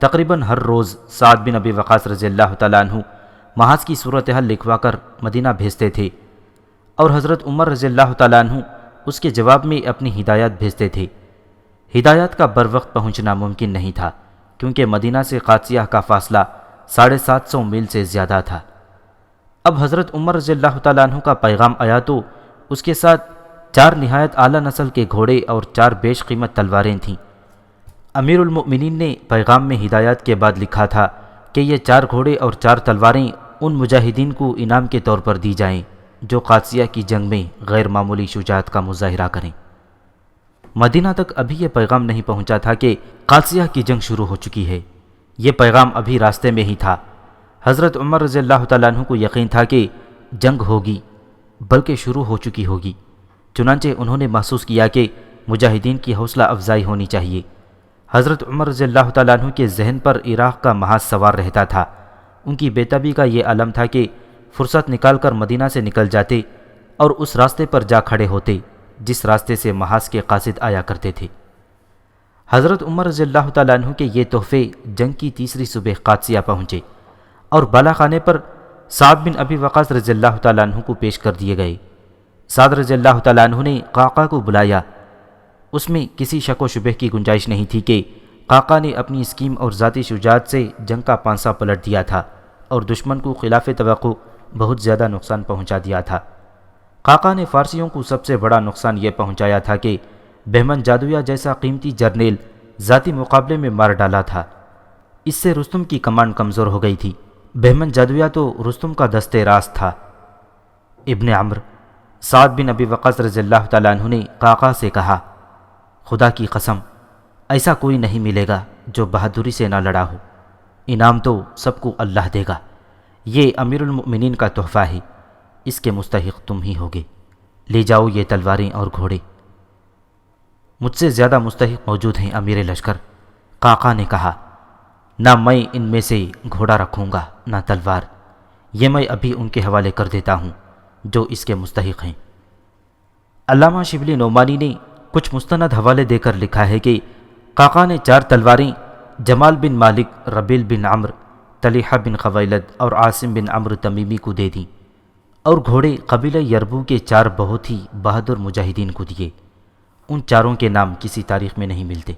تقریباً ہر روز سعد بن ابی وقاص رضی اللہ تعالیٰ عنہ محاذ کی صورتحال لکھوا کر مدینہ بھیجتے تھے، اور حضرت عمر رضی اللہ تعالیٰ عنہ اس کے جواب میں اپنی ہدایات بھیجتے تھے۔ ہدایات کا بر وقت پہنچنا ممکن نہیں تھا، کیونکہ مدینہ سے قادسیہ کا فاصلہ 750 میل سے زیادہ تھا۔ اب حضرت عمر رضی اللہ تعالیٰ عنہ کا پیغام آیا تو اس کے ساتھ 4 نہایت اعلیٰ نسل کے گھوڑے اور 4 بیش قیمت تلواریں تھیں۔ امیر المؤمنین نے پیغام میں ہدایات کے بعد لکھا تھا کہ یہ 4 گھوڑے اور 4 تلواریں ان مجاہدین کو انعام کے طور پر دی جائیں جو قادسیہ کی جنگ میں غیر معمولی شجاعت کا مظاہرہ کریں۔ مدینہ تک ابھی یہ پیغام نہیں پہنچا تھا کہ قادسیہ کی جنگ شروع ہو چکی ہے۔ یہ پیغام ابھی راستے میں ہی تھا۔ حضرت عمر رضی اللہ تعالیٰ عنہ کو یقین تھا کہ جنگ ہوگی، بلکہ شروع ہو چکی ہوگی۔ چنانچہ انہوں نے محسوس کیا کہ مجاہدین کی حوصلہ افزائی ہونی چاہیے۔ حضرت عمر رضی اللہ تعالیٰ عنہ کے ذہن پر عراق کا محاذ سوار رہتا تھا۔ ان کی بے تابی کا یہ عالم تھا کہ فرصت نکال کر مدینہ سے نکل جاتے اور اس راستے پر جا کھڑے ہوتے جس راستے سے محاذ کے قاصد آیا کرتے تھے۔ حضرت عمر رضی اللہ تعالیٰ عنہ کے یہ تحفے جنگ کی تیسری صبح قادسیہ پہنچے اور بالا خانے پر سعد بن ابی وقاص رضی اللہ تعالیٰ عنہ کو پیش کر دیے گئے۔ سعد رضی اللہ تعالیٰ عنہ نے قعقاع کو بلایا۔ اس میں کسی شک و شبہ کی گنجائش نہیں تھی کہ قعقاع نے اپنی اسکیم اور ذاتی شجاعت سے جنگ کا پانسا پلٹ دیا تھا اور دشمن کو خلاف توقع بہت زیادہ نقصان پہنچا دیا تھا۔ قعقاع نے فارسیوں کو سب سے بڑا نقصان یہ پہنچایا تھا کہ بہمن جادویہ جیسا قیمتی جرنیل ذاتی مقابلے میں مار ڈالا تھا۔ اس سے رستم کی کمانڈ کمزور ہو گئی تھی۔ بہمن جادویہ تو رستم کا دستے راست تھا۔ ابن عمرو سعد بن ابی وقاص رضی اللہ تعالیٰ عنہ نے قعقاع سے کہا، خدا کی قسم ایسا کوئی نہیں ملے گا جو بہادری سے نہ لڑا ہو۔ انعام تو سب کو اللہ دے گا۔ یہ امیر المؤمنین کا تحفہ ہے، اس کے مستحق تم ہی ہوگے۔ لے جاؤ یہ تلواریں اور گھوڑے۔ مجھ سے زیادہ مستحق موجود ہیں امیر لشکر۔ قعقاع نے کہا، نہ میں ان میں سے گھوڑا رکھوں گا نہ تلوار، یہ میں ابھی ان کے حوالے کر دیتا ہوں جو اس کے مستحق ہیں۔ علامہ شبلی نعمانی نے کچھ مستند حوالے دے کر لکھا ہے کہ قعقاع نے 4 تلواریں جمال بن مالک، ربیل بن عمرو، طلیحہ بن خویلد اور عاصم بن عمرو تمیمی کو دے دیں، اور گھوڑے قبیلہ یربو کے 4 بہت ہی بہادر مجاہدین کو دیے۔ ان چاروں کے نام کسی تاریخ میں نہیں ملتے۔